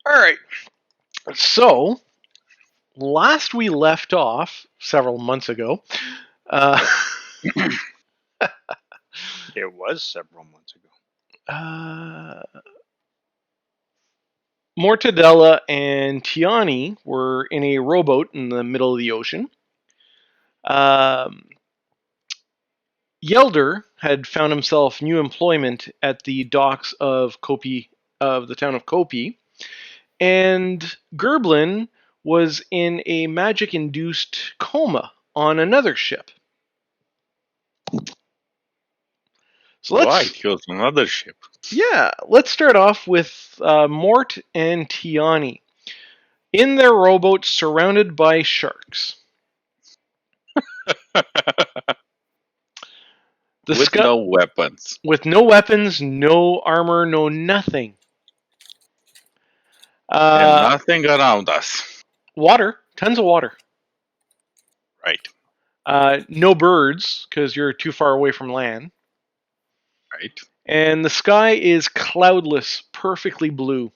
All right. So, last we left off several months ago, uh, It was several months ago. Mortadella and Tiani were in a rowboat in the middle of the ocean. Yelder had found himself new employment at the docks of Kopi, of the town of Kopi, and Gerblin was in a magic-induced coma on another ship. So Right, he was on another ship. let's start off with Mort and Tiani in their rowboat, surrounded by sharks. With no weapons. With no weapons, no armor, no nothing. And nothing around us. Water, tons of water. Right. No birds, because you're too far away from land. Right. And the sky is cloudless, perfectly blue.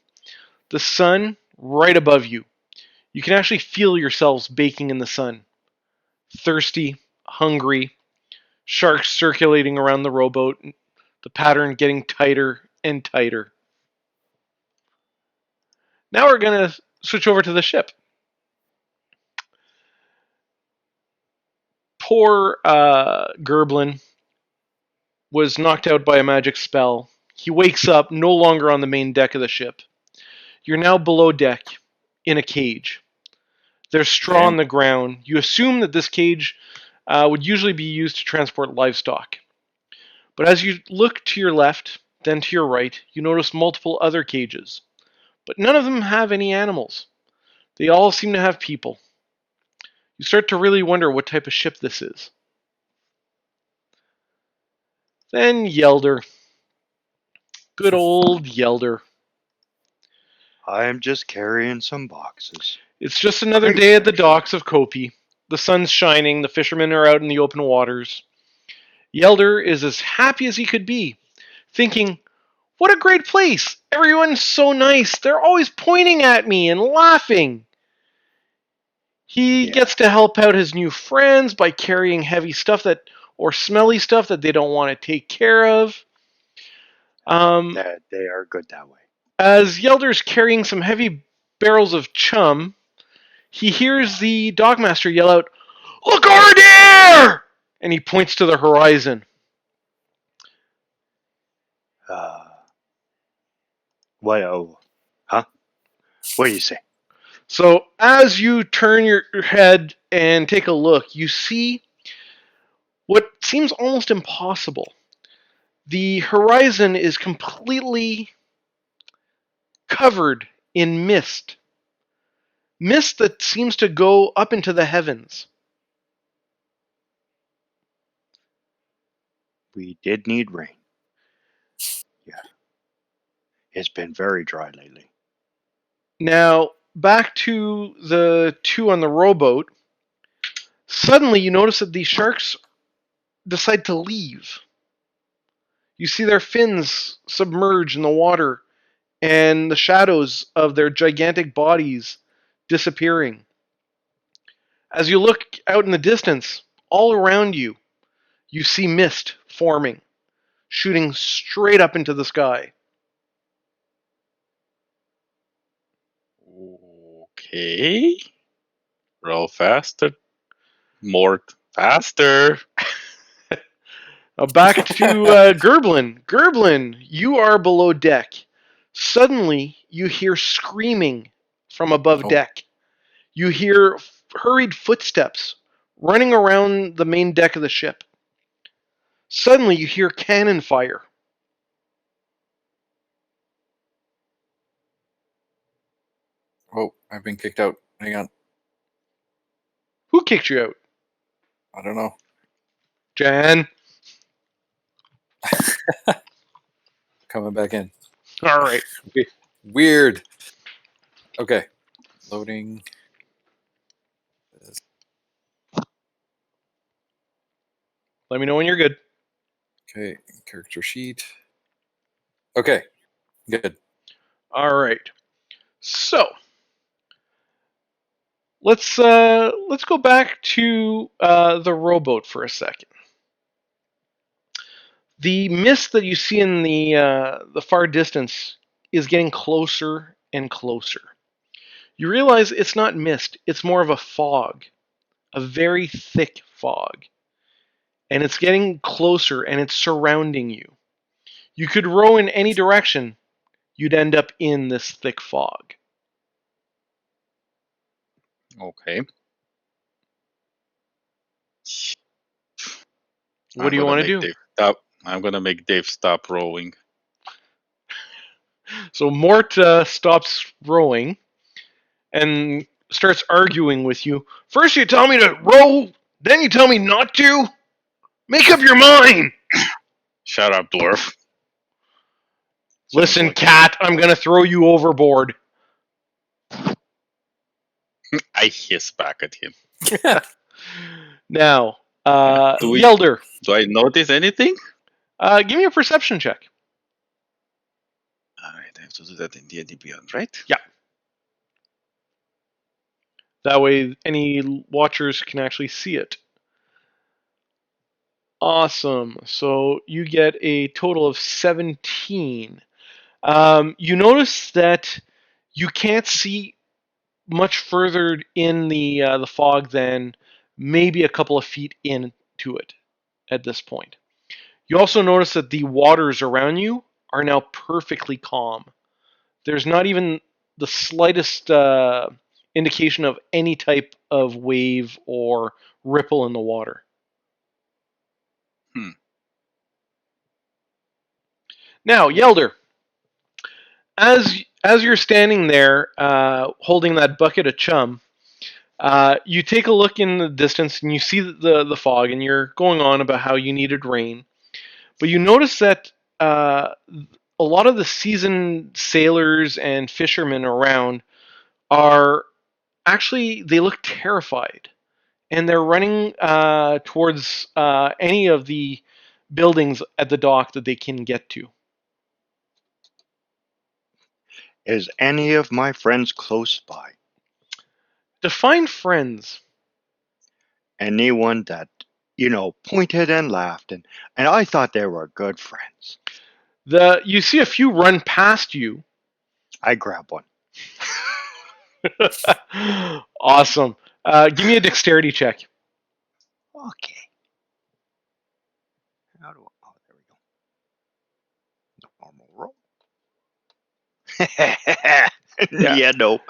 The sun right above you. You can actually feel yourselves baking in the sun. Thirsty, hungry, sharks circulating around the rowboat, the pattern getting tighter and tighter. Now we're going to switch over to the ship. Poor Gerblin was knocked out by a magic spell. He wakes up no longer on the main deck of the ship. You're now below deck in a cage. There's straw on the ground. You assume that this cage would usually be used to transport livestock. But as you look to your left, then to your right, you notice multiple other cages. But none of them have any animals. They all seem to have people. You start to really wonder what type of ship this is. Then Yelder. Good old Yelder. I am just carrying some boxes. It's just another day at the docks of Kopi. The sun's shining, the fishermen are out in the open waters. Yelder is as happy as he could be, thinking, what a great place! Everyone's so nice. They're always pointing at me and laughing. He gets to help out his new friends by carrying heavy stuff or smelly stuff that they don't want to take care of. They are good that way. As Yelder's carrying some heavy barrels of chum, he hears the dockmaster yell out, "Look over there!" And he points to the horizon. Huh? What do you say? So as you turn your head and take a look, you see what seems almost impossible. The horizon is completely covered in mist. Mist that seems to go up into the heavens. We did need rain. Yeah. It's been very dry lately. Now, back to the two on the rowboat. Suddenly, you notice that these sharks decide to leave. You see their fins submerge in the water and the shadows of their gigantic bodies disappearing. As you look out in the distance, all around you, you see mist forming, shooting straight up into the sky. Okay. Roll faster. More faster. Now back to Gerblin. Gerblin, you are below deck. Suddenly, you hear screaming from above deck. You hear hurried footsteps running around the main deck of the ship. Suddenly, you hear cannon fire. Oh, I've been kicked out. Hang on. Who kicked you out? I don't know. Jan. Coming back in. All right. Weird. Okay. Loading. Let me know when you're good. Okay. Character sheet. Okay. Good. All right. So let's go back to the rowboat for a second. The mist that you see in the far distance is getting closer and closer. You realize it's not mist; it's more of a fog, a very thick fog, and it's getting closer and it's surrounding you. You could row in any direction, you'd end up in this thick fog. Okay. What do you want to do? Dave stop. I'm gonna make Dave stop rowing. So Mort stops rowing and starts arguing with you. First you tell me to row, then you tell me not to. Make up your mind. Shut up, dwarf. Listen, like cat, I'm going to throw you overboard. I hiss back at him. Now, Do we- Yelder, Do I notice anything? give me a perception check. Alright, I have to do that in D&D Beyond, right? Yeah. That way any watchers can actually see it. Awesome. So you get a total of 17. You notice that you can't see much further in the fog than maybe a couple of feet into it at this point. You also notice that the waters around you are now perfectly calm. There's not even the slightest indication of any type of wave or ripple in the water. Now, Yelder, as you're standing there holding that bucket of chum, you take a look in the distance and you see the fog, and you're going on about how you needed rain. But you notice that a lot of the seasoned sailors and fishermen around are actually, they look terrified. And they're running towards any of the buildings at the dock that they can get to. Is any of my friends close by? Define friends. Anyone that, pointed and laughed, and I thought they were good friends. You see a few run past you. I grab one. Awesome. Give me a dexterity check. Okay. How do oh, there we go. Normal roll. Yeah, no.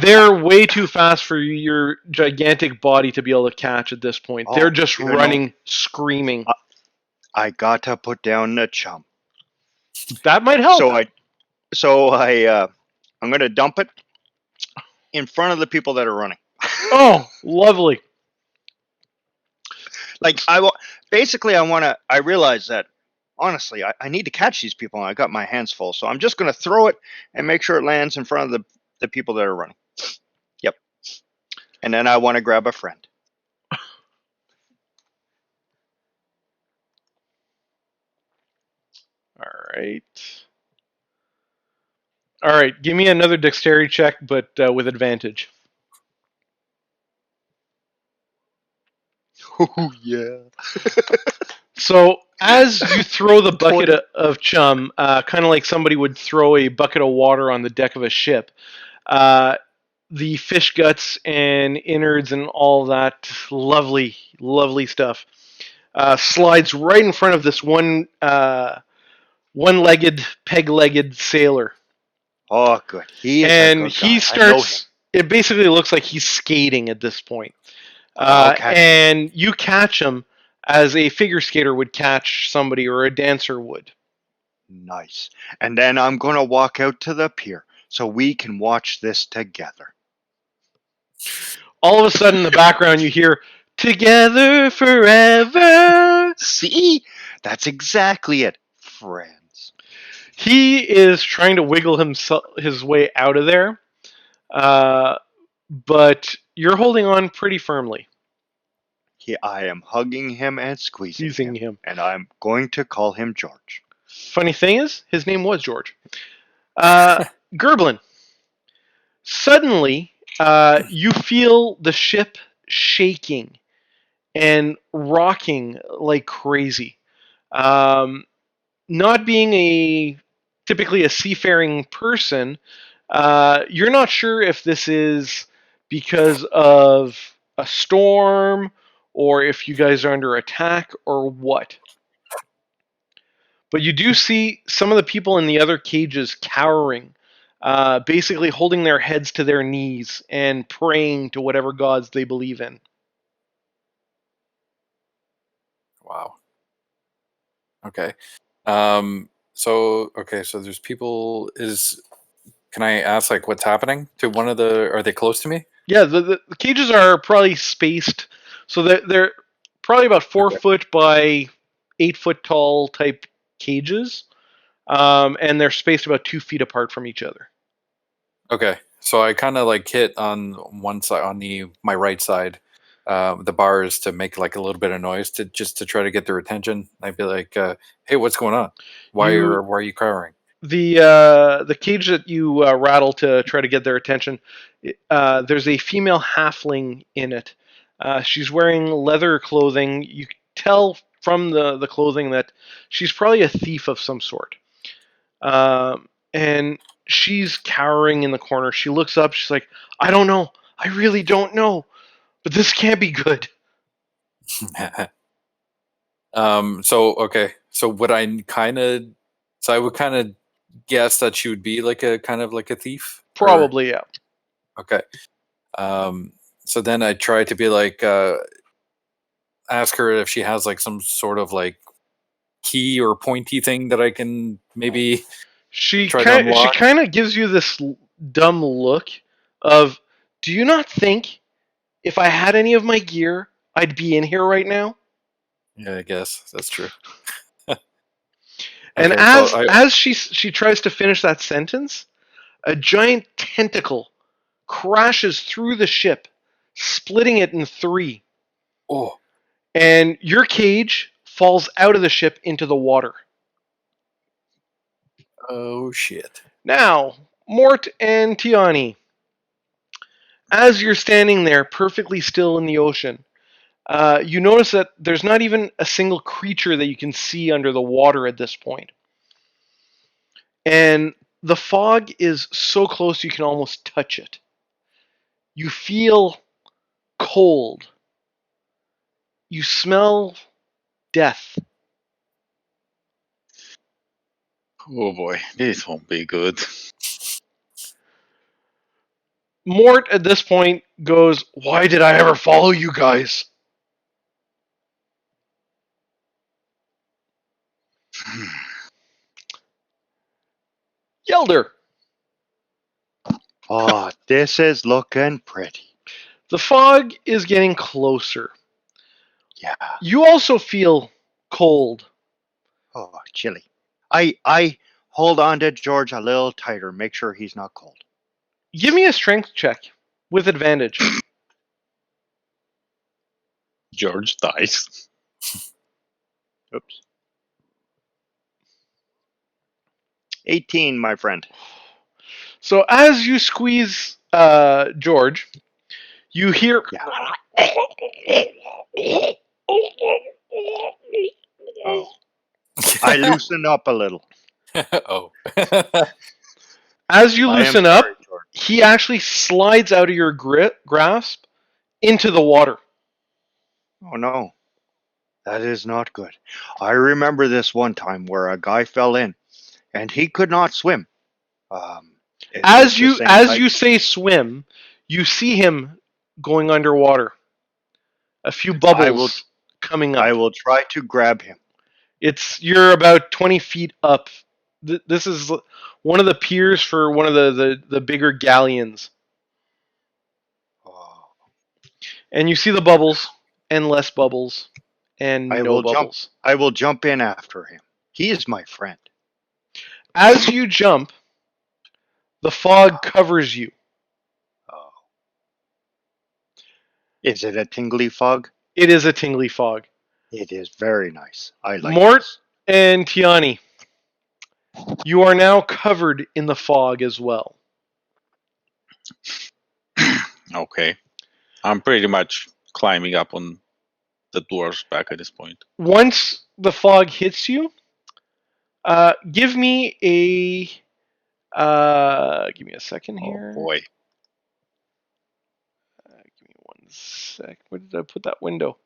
They're way too fast for your gigantic body to be able to catch at this point. They're just running, screaming. I got to put down the chum. That might help. So I'm going to dump it in front of the people that are running. Oh, lovely. Like I realize that honestly, I need to catch these people, and I got my hands full. So I'm just going to throw it and make sure it lands in front of the people that are running. Yep. And then I want to grab a friend. All right. Give me another dexterity check, but with advantage. Oh, yeah. So as you throw the bucket of chum, kind of like somebody would throw a bucket of water on the deck of a ship, the fish guts and innards and all that lovely, lovely stuff slides right in front of this one-legged, peg-legged sailor. Oh, good. He starts. It basically looks like he's skating at this point. Okay. And you catch him as a figure skater would catch somebody, or a dancer would. Nice. And then I'm going to walk out to the pier so we can watch this together. All of a sudden, in the background, you hear, "Together forever." See? That's exactly it. Friends. He is trying to wiggle his way out of there, but you're holding on pretty firmly. I am hugging him and squeezing him. And I'm going to call him George. Funny thing is, his name was George. Gerblin. Suddenly, you feel the ship shaking and rocking like crazy. Um, Not being typically a seafaring person, you're not sure if this is because of a storm or if you guys are under attack or what. But you do see some of the people in the other cages cowering, basically holding their heads to their knees and praying to whatever gods they believe in. Wow. Okay. So there's people. Can I ask like what's happening to one of the? Are they close to me? Yeah, the cages are probably spaced, so they're probably about 4 foot by 8 foot tall type cages, and they're spaced about 2 feet apart from each other. Okay. So I kind of like hit on one side, on my right side, the bars to make like a little bit of noise to try to get their attention. I'd be like, "Hey, what's going on? Why are you cowering?" The cage that you rattle to try to get their attention, there's a female halfling in it. She's wearing leather clothing. You can tell from the clothing that she's probably a thief of some sort. And she's cowering in the corner. She looks up. She's like, "I don't know. I really don't know. But this can't be good." So okay. So would I kind of? So I would kind of guess that she would be like a kind of like a thief, or Probably, yeah. okay. Um, so then I try to be like, ask her if she has like some sort of like key or pointy thing that I can maybe try to She unlock. kind of gives you this dumb look of, "Do you not think if I had any of my gear, I'd be in here right now?" Yeah, I guess that's true. And Okay, so I as she tries to finish that sentence, a giant tentacle crashes through the ship, splitting it in three, oh and your cage falls out of the ship into the water. oh shit. Now, Mort and Tiani, as you're standing there perfectly still in the ocean, you notice that there's not even a single creature that you can see under the water at this point. And the fog is so close you can almost touch it. You feel cold. You smell death. Oh boy, this won't be good. Mort at this point goes, "Why did I ever follow you guys?" Yelder. Oh, this is looking pretty. The fog is getting closer. Yeah. You also feel cold. Oh, chilly. I hold on to George a little tighter, make sure he's not cold. Give me a strength check with advantage. George dies. Oops. 18, my friend. So as you squeeze George, you hear. Oh. I loosen up a little. Oh. As you I am loosen up, sorry, George. he actually slides out of your grasp into the water. Oh no. That is not good. I remember this one time where a guy fell in and he could not swim. Is this the same As type? you say swim, you see him going underwater. A few bubbles coming up. I will try to grab him. You're about 20 feet up. This is one of the piers for one of the bigger galleons. Oh. And you see the bubbles and less bubbles and no bubbles. I will jump in after him. He is my friend. As you jump, the fog covers you. Oh. Is it a tingly fog? It is a tingly fog. It is very nice. I like Mort this. and Tiani, you are now covered in the fog as well. Okay. I'm pretty much climbing up on the dwarf's back at this point. Once the fog hits you, give me a second Oh here. boy. Give me 1 sec. Where did I put that window?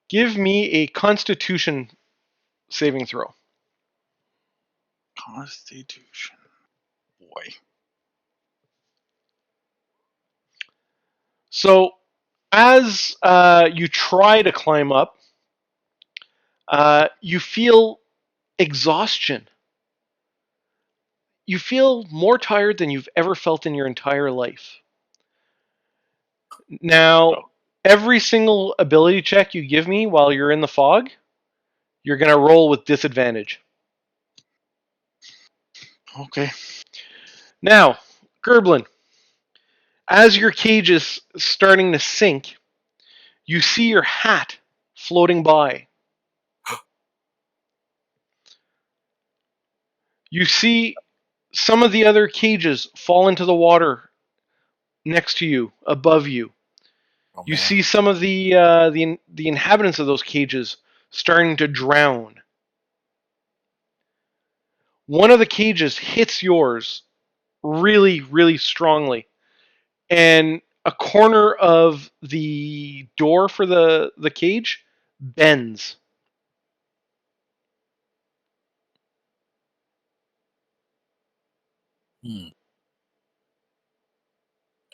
Give me a Constitution saving throw. Constitution. Boy. So, as you try to climb up, you feel exhaustion. You feel more tired than you've ever felt in your entire life. Now, Oh. every single ability check you give me while you're in the fog, you're going to roll with disadvantage. Okay. Now, Gerblin, as your cage is starting to sink, you see your hat floating by. You see some of the other cages fall into the water next to you, above you. Oh, You man. see some of the inhabitants of those cages starting to drown. One of the cages hits yours really, really strongly, and a corner of the door for the cage bends.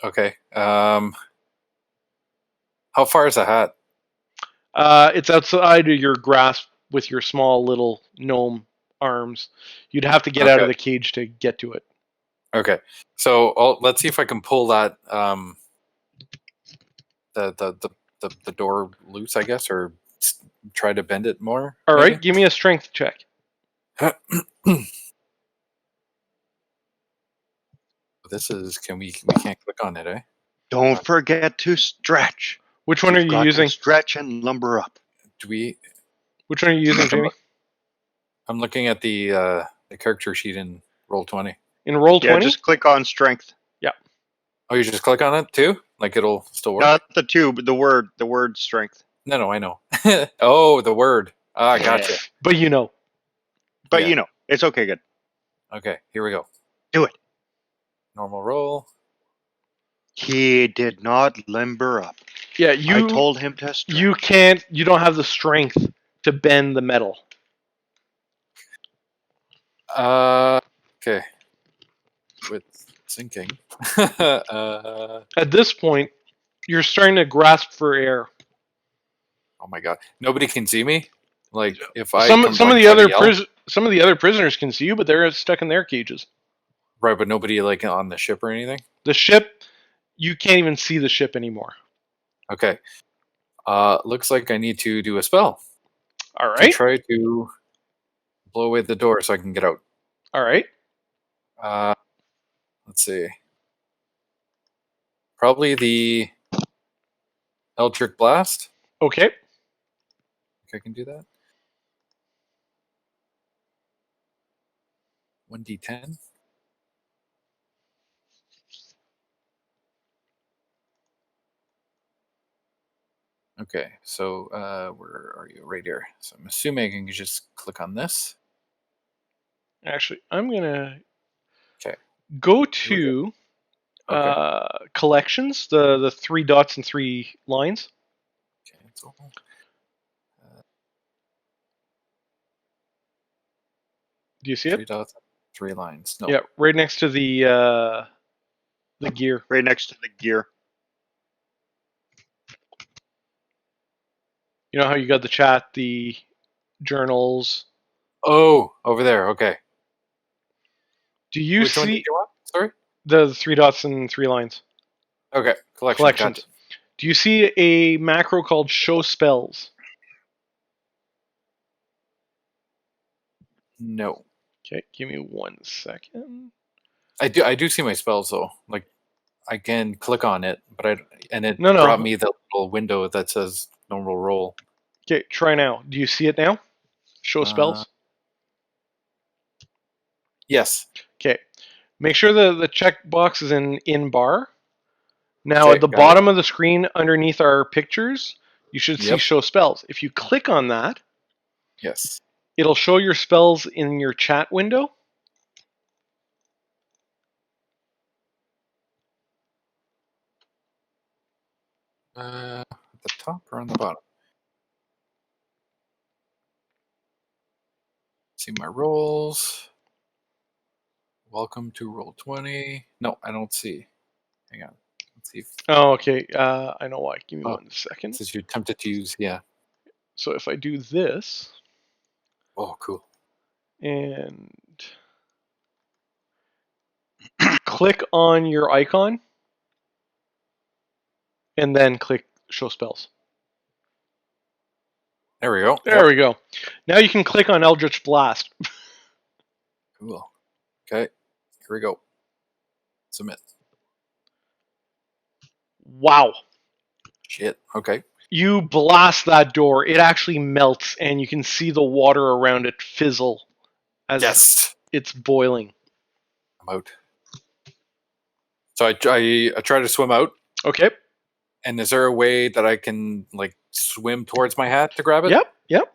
Okay. How far is the hat? It's outside of your grasp with your small little gnome arms. You'd have to get out of Okay. the cage to get to it. Okay. So let's see if I can pull that the door loose, I guess, or try to bend it more. All maybe? right, give me a strength check. This is we can't click on it, eh? Don't forget to stretch. Which one are You've you got using? to stretch and lumber up. Do we? Which one are you using, Jamie? I'm looking at the character sheet in Roll20. In roll Yeah, 20? just click on strength. Oh, you just click on it too? Like it'll still work? Not the two, but the word strength. No, I know. Oh, the word. Ah, gotcha. But you know. But Yeah. you know, it's okay, good. Okay, here we go. Do it. Normal roll. He did not limber up. Yeah, I told him to stretch. you don't have the strength to bend the metal. Okay. With sinking. Oh At this point, you're starting to grasp for air. my god. Nobody can see me? Like if I Some come, some of like, the try to other yell? some of the other prisoners can see you, but they're stuck in their cages. Right, but nobody like on the ship or anything? The ship, you can't even see the ship anymore. Okay. Looks like I need to do a spell All to right. try to blow away the door so I can get out. All right. Let's see. Probably the Eldritch Blast. Okay. Think I can do that. 1d10. Okay, so where are you? Right here. So I'm assuming I can just click on this. Actually, I'm gonna Okay. go to Okay. collections, the 3 dots and 3 lines. Cancel. Do you see 3 it? dots, 3 lines. No. Yeah, right next to the gear. Right next to the gear. You know how you got the chat, the journals. Oh, over there. Okay. Do you Which one did see you want? Sorry. the 3 dots and 3 lines? Okay. Collections. Gotcha. Do you see a macro called show spells? No. Okay, give me 1 second. I do see my spells though. Like I can click on it, but it No. brought me the little window that says normal roll. Okay, try now. Do you see it now? Show spells. Yes. Okay. Make sure the checkbox is in bar. Now, Okay, at the got bottom of the screen underneath our pictures, you should see Yep. show spells. If you click on that, Yes. it'll show your spells in your chat window. At the top or on the bottom? See my rolls. Welcome to Roll20. No, I don't see. Hang on. Let's see. Oh, okay. I know why. Give me 1 second. Since you're tempted to use, yeah. So if I do this Oh, cool. and click on your icon and then click show spells. There we go. There we go. Now you can click on Eldritch Blast. Cool. Okay. Here we go. Submit. Wow. Shit. Okay. You blast that door, it actually melts, and you can see the water around it fizzle as Yes. it's boiling. I'm out. So I try to swim out. Okay. And is there a way that I can like swim towards my hat to grab it? Yep.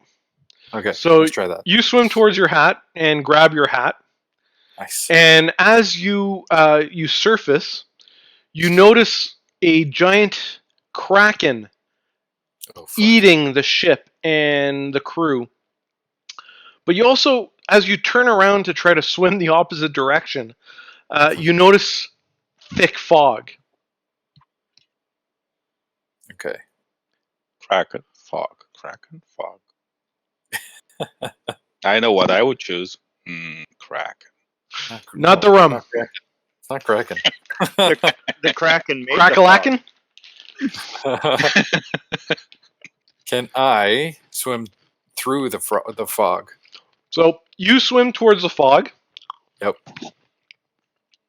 Okay. So let's try that. you swim towards your hat and grab your hat. Nice. And as you you surface, you notice a giant kraken eating the ship and the crew. But you also, as you turn around to try to swim the opposite direction, you notice thick fog. Okay. Kraken fog. I know what I would choose. Kraken. Not the rum. It's not Kraken. The Kraken made Crackalacken? Can I swim through the fog? So you swim towards the fog. Yep.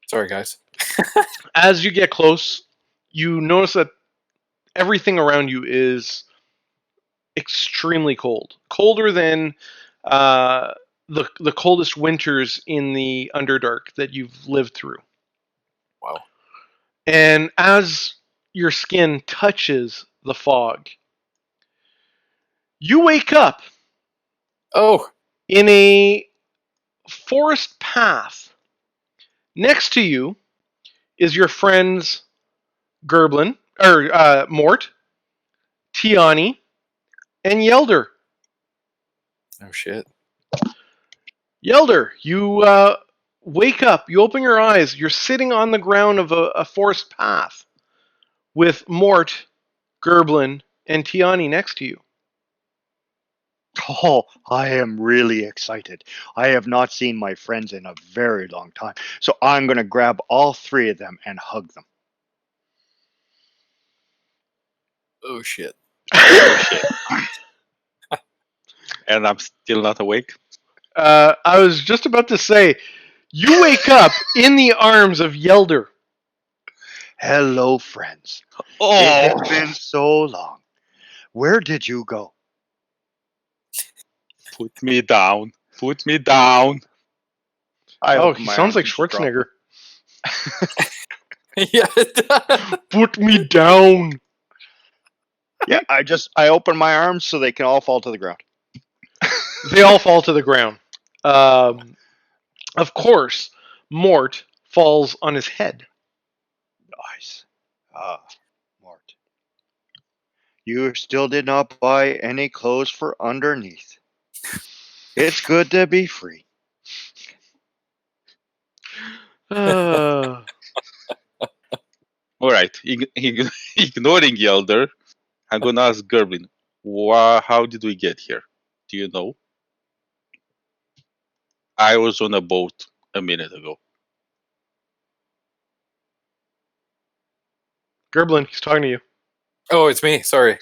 Sorry, guys. As you get close, you notice that everything around you is extremely cold. Colder than the coldest winters in the Underdark that you've lived through. Wow. And as your skin touches the fog, you wake up in a forest path. Next to you is your friends Gerblin, or Mort, Tiani, and Yelder. Oh shit. Yelder, you wake up, you open your eyes, you're sitting on the ground of a forest path with Mort, Gerblin, and Tiani next to you. Oh, I am really excited. I have not seen my friends in a very long time. So I'm going to grab all three of them and hug them. Oh shit. And I'm still not awake. I was just about to say, you wake up in the arms of Yelder. Hello, friends. Oh, It has been so long. Where did you go? put me down. Put me down. Oh, he sounds like Schwarzenegger. Yeah. Put me down. Yeah, I open my arms so they can all fall to the ground. They all fall to the ground. Of course, Mort falls on his head. Nice. Mort. You still did not buy any clothes for underneath. It's good to be free. Uh, All right. Ignoring Yelder, I'm going to ask Gerblin, how did we get here? Do you know? I was on a boat a minute ago. Gerblin, he's talking to you. Oh, it's me. Sorry.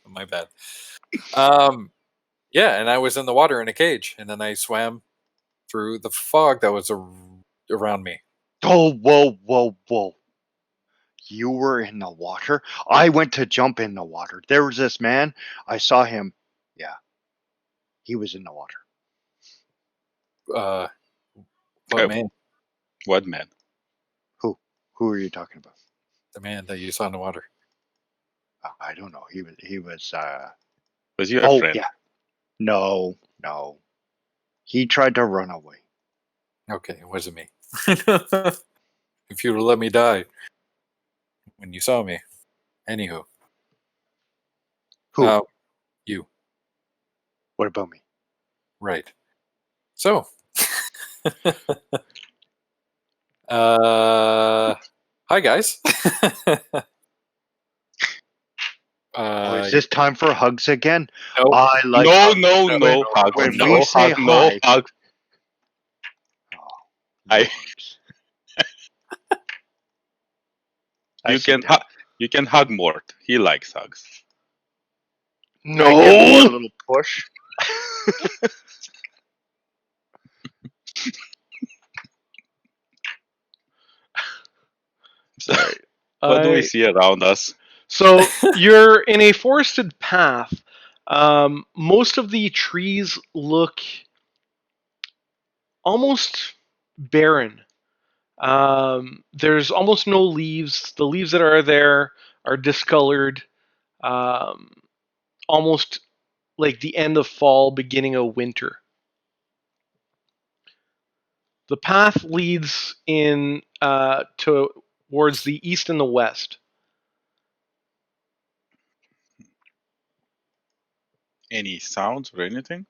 My bad. Yeah, and I was in the water in a cage, and then I swam through the fog that was around me. Oh, whoa. You were in the water? I went to jump in the water. There was this man. I saw him. Yeah. He was in the water. What man? What man? Who? Who are you talking about? The man that you saw in the water. I don't know. He was Was you a oh friend? yeah. No. He tried to run away. Okay, it wasn't me. If you would let me die when you saw me. Anywho. Who? You. What about me? Right. So. Hi guys. Is this time for hugs again? No. I like No, hugs. no hug, when no we say hug, no hi- hug. Oh, I- hugs. You can you can hug Mort. He likes hugs. No. I give him a little push. Sorry. What do we see around us? So you're in a forested path. Most of the trees look almost barren. There's almost no leaves. The leaves that are there are discolored, almost like the end of fall, beginning of winter. The path leads in towards the east and the west. Any sounds or anything?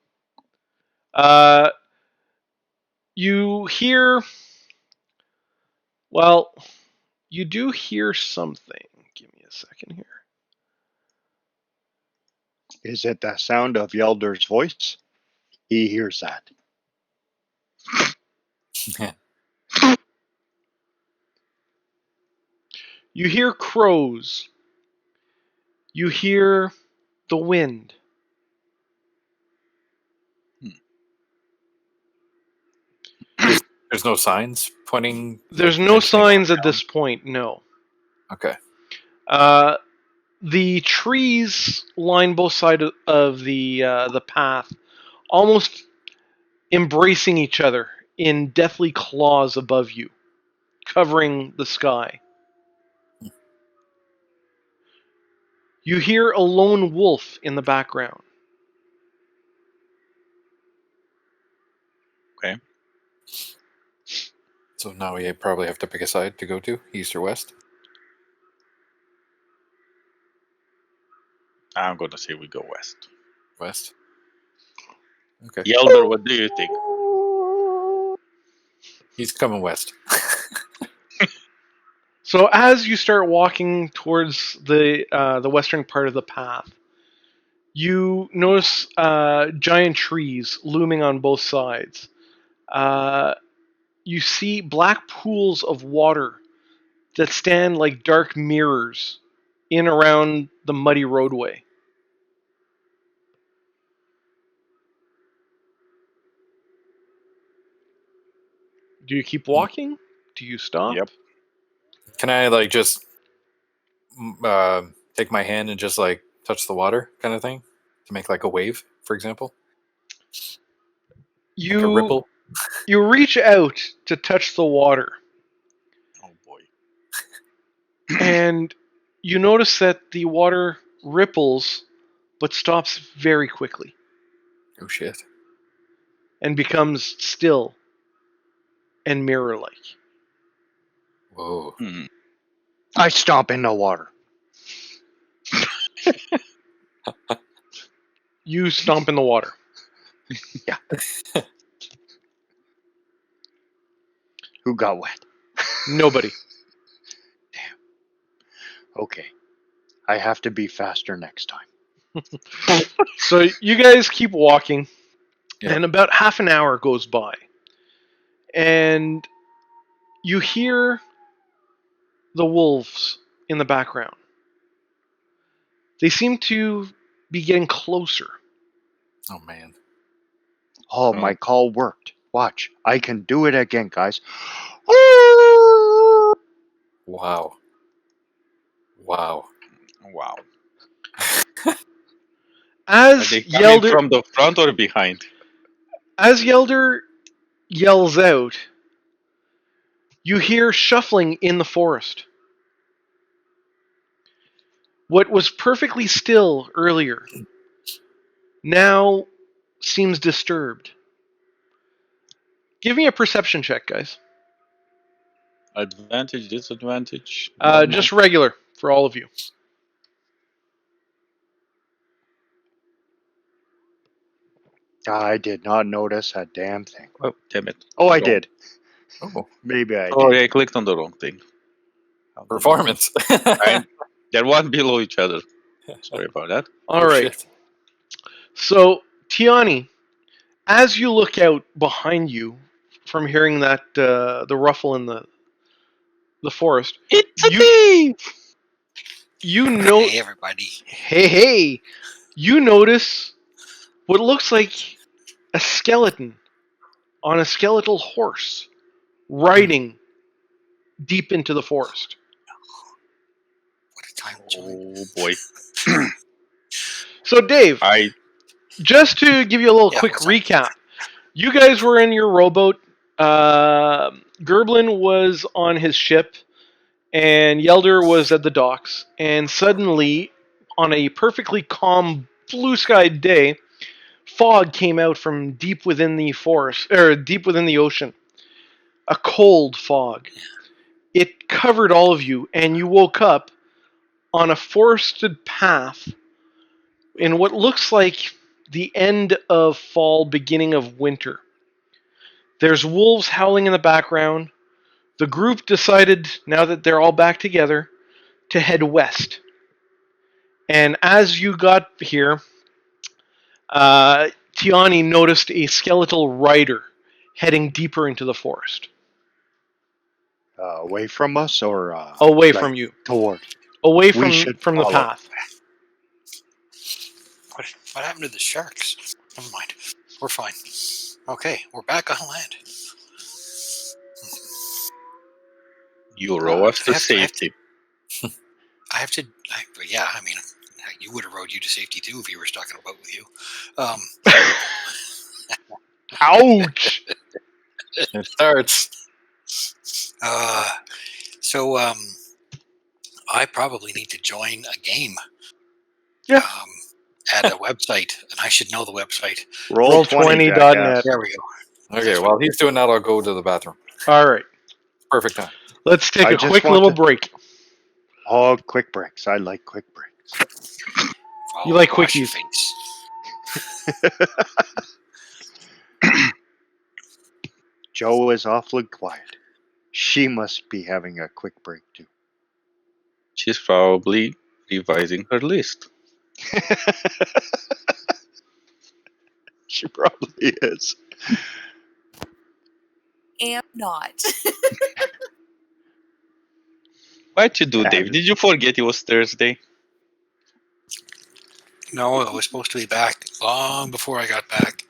You hear. Well, you do hear something. Give me a second here. Is it the sound of Yelder's voice? He hears that. You hear crows. You hear the wind. There's no signs pointing. There's like, no mentioning signs at down? this point, no. Okay. The trees line both sides of the path, almost embracing each other in deathly claws above you, covering the sky. You hear a lone wolf in the background. Okay. So now we probably have to pick a side to go to, east or west. I'm gonna say we go west. West. Okay. Yelder, what do you think? He's coming west. So as you start walking towards the western part of the path, you notice giant trees looming on both sides. You see black pools of water that stand like dark mirrors in around the muddy roadway. Do you keep walking? Do you stop? Yep. Can I like just take my hand and just like touch the water kind of thing to make like a wave, for example? Like a You ripple? you reach out to touch the water, Oh boy. and you notice that the water ripples but stops very quickly Oh shit. and becomes still and mirror-like. Whoa. Hmm. I stomp in the water. You stomp in the water. Who got wet? Nobody. Okay. I have to be faster next time. So you guys keep walking, Yeah. and about half an hour goes by, and you hear the wolves in the background. They seem to be getting closer. Oh man. Oh, Oh. my call worked. Watch. I can do it again, guys. Wow. Wow. Wow. As Are they coming Yelder, from the front or behind? as Yelder yells out, you hear shuffling in the forest. What was perfectly still earlier now seems disturbed. Give me a perception check, guys. Advantage, disadvantage, normal. Just regular for all of you. I did not notice a damn thing. Oh, damn it. Oh, I Wrong. did. Oh, Maybe I Oh, did. yeah, I clicked on the wrong thing. performance. They're one below each other. Sorry about that. All right. Shit. So, Tiani, as you look out behind you from hearing that the ruffle in the forest, It's a you thief! you know, Hey, everybody. hey, you notice what looks like a skeleton on a skeletal horse riding deep into the forest. What a time to join. Oh boy. So, Dave, I just to give you a little Yeah, quick what's up? recap, you guys were in your rowboat. Gerblin was on his ship, and Yelder was at the docks. And suddenly, on a perfectly calm, blue-skied day, fog came out from deep within the forest, or deep within the ocean. A cold fog. It covered all of you, and you woke up on a forested path in what looks like the end of fall, beginning of winter. There's wolves howling in the background. The group decided, now that they're all back together, to head west. And as you got here, Tiani noticed a skeletal rider heading deeper into the forest. Away from us or Away like from you. toward? Away We should from the follow. path. What happened to the sharks? Never mind. We're fine. Okay, we're back on land. you row us I to have to- I have to- safety. Yeah, I mean, you would have rode you to safety too if you were stuck in a boat with you. Ouch! It starts. So, I probably need to join a game. Yeah. At a website, and I should know the website. Roll20.net. Roll20.net. There we go. Okay, while he's doing that, I'll go to the bathroom. All right. Perfect time. Let's take I a just quick want little to- break. Oh, quick breaks. I like quick breaks. You like Wash your quickies. face. Joe is awfully quiet. She must be having a quick break too. She's probably revising her list. She probably is. Am not. What'd you do, Yeah. Dave? Did you forget it was Thursday? No, I was supposed to be back long before I got back.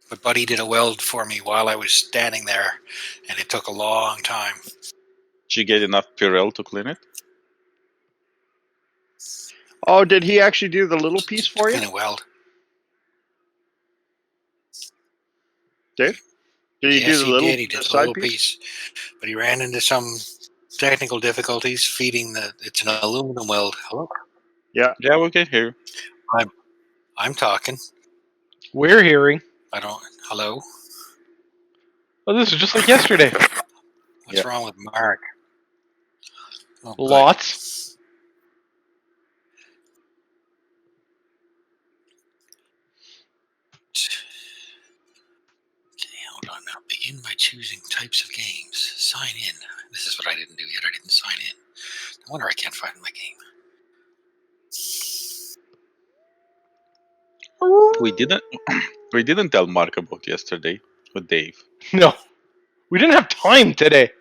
But Buddy did a weld for me while I was standing there, and it took a long time. Did you get enough Purell to clean it? Oh, did he actually do the little piece for you, Clean a weld. Dave? Did he Yes, do the he little did. He did a side little piece? piece, but he ran into some technical difficulties feeding the. It's an aluminum weld. Hello, Yeah, we can hear. I'm talking. We're hearing. I don't. Hello, Oh, this is just like yesterday. what's Yeah. wrong with Mark? Oh, good. Lots. Okay, hold on now. Begin by choosing types of games. Sign in. This is what I didn't do yet. I didn't sign in. No wonder I can't find my game. We didn't tell Mark about yesterday with Dave. No. We didn't have time today.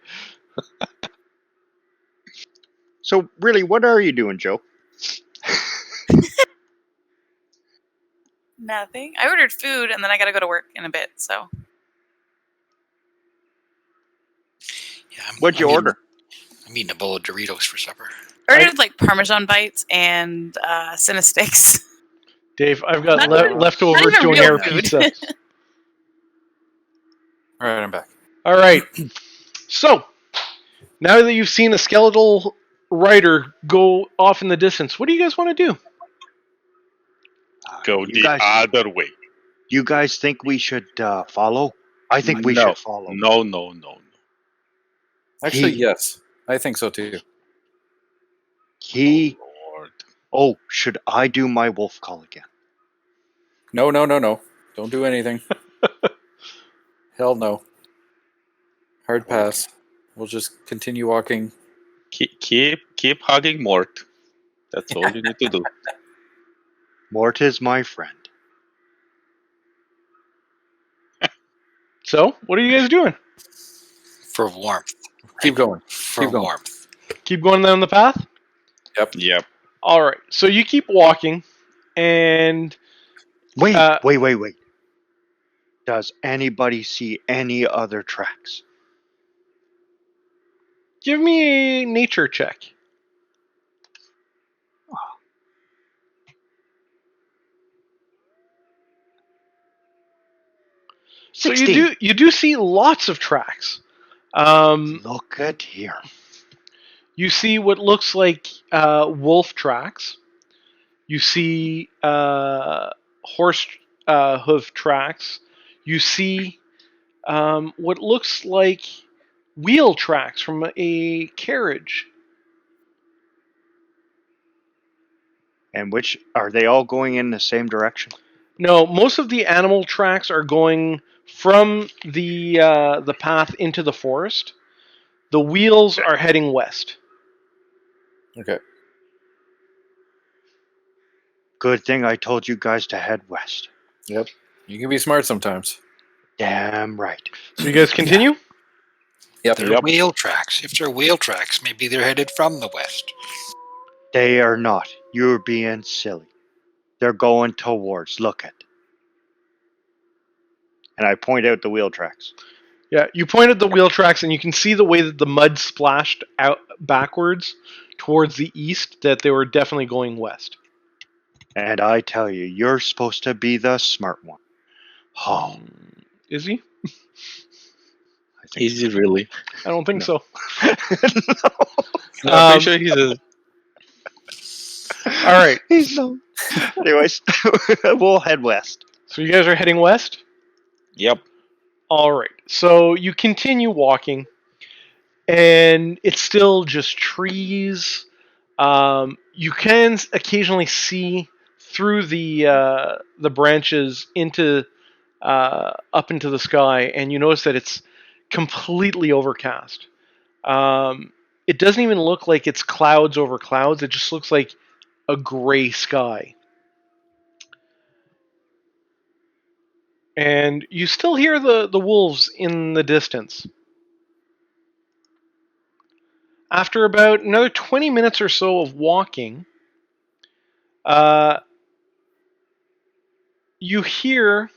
So, really, what are you doing, Joe? Nothing. I ordered food and then I gotta go to work in a bit, so. Yeah, What'd you order? I'm eating a bowl of Doritos for supper. ordered like Parmesan bites and Syrinscapes. Dave, I've got Not leftover even real donair food. pizza. All right, I'm back. All right. So, now that you've seen a skeletal rider go off in the distance, what do you guys want to do? Go You the guys, other way. you guys think we should follow? I think we No. should follow. No. Actually, He- yes, I think so too. He. Lord. Oh, should I do my wolf call again? No. Don't do anything. Hell no. Hard pass. We'll just continue walking. Keep hugging Mort. That's all you need to do. Mort is my friend. So, what are you guys doing? For warmth. Keep going. For Keep going. warmth. Keep going down the path? Yep. All right. So, you keep walking, and Wait. Uh, Wait. Does anybody see any other tracks? give me a nature check. So 16. you do see lots of tracks. Look at here. You see what looks like wolf tracks. You see horse hoof tracks. You see what looks like wheel tracks from a carriage. And which are they all going in the same direction? No, most of the animal tracks are going from the path into the forest. The wheels are heading west. Okay. Good thing I told you guys to head west. Yep. You can be smart sometimes. Damn right. So you guys continue? Yep. They're wheel tracks. If they're wheel tracks, maybe they're headed from the west. They are not. You're being silly. They're going towards. Look at. And I point out the wheel tracks. Yeah, you point at the wheel tracks and you can see the way that the mud splashed out backwards towards the east, that they were definitely going west. And I tell you, you're supposed to be the smart one. Oh, Is he? I think Is it really? I don't think so. No, I'm pretty sure he's a. All right, He's no. Anyways, we'll head west. so you guys are heading west? Yep. All right, so you continue walking, and it's still just trees. You can occasionally see through the branches into up into the sky, and you notice that it's completely overcast. It doesn't even look like it's clouds over clouds. It just looks like a gray sky. And you still hear the wolves in the distance. After about another 20 minutes or so of walking, you hear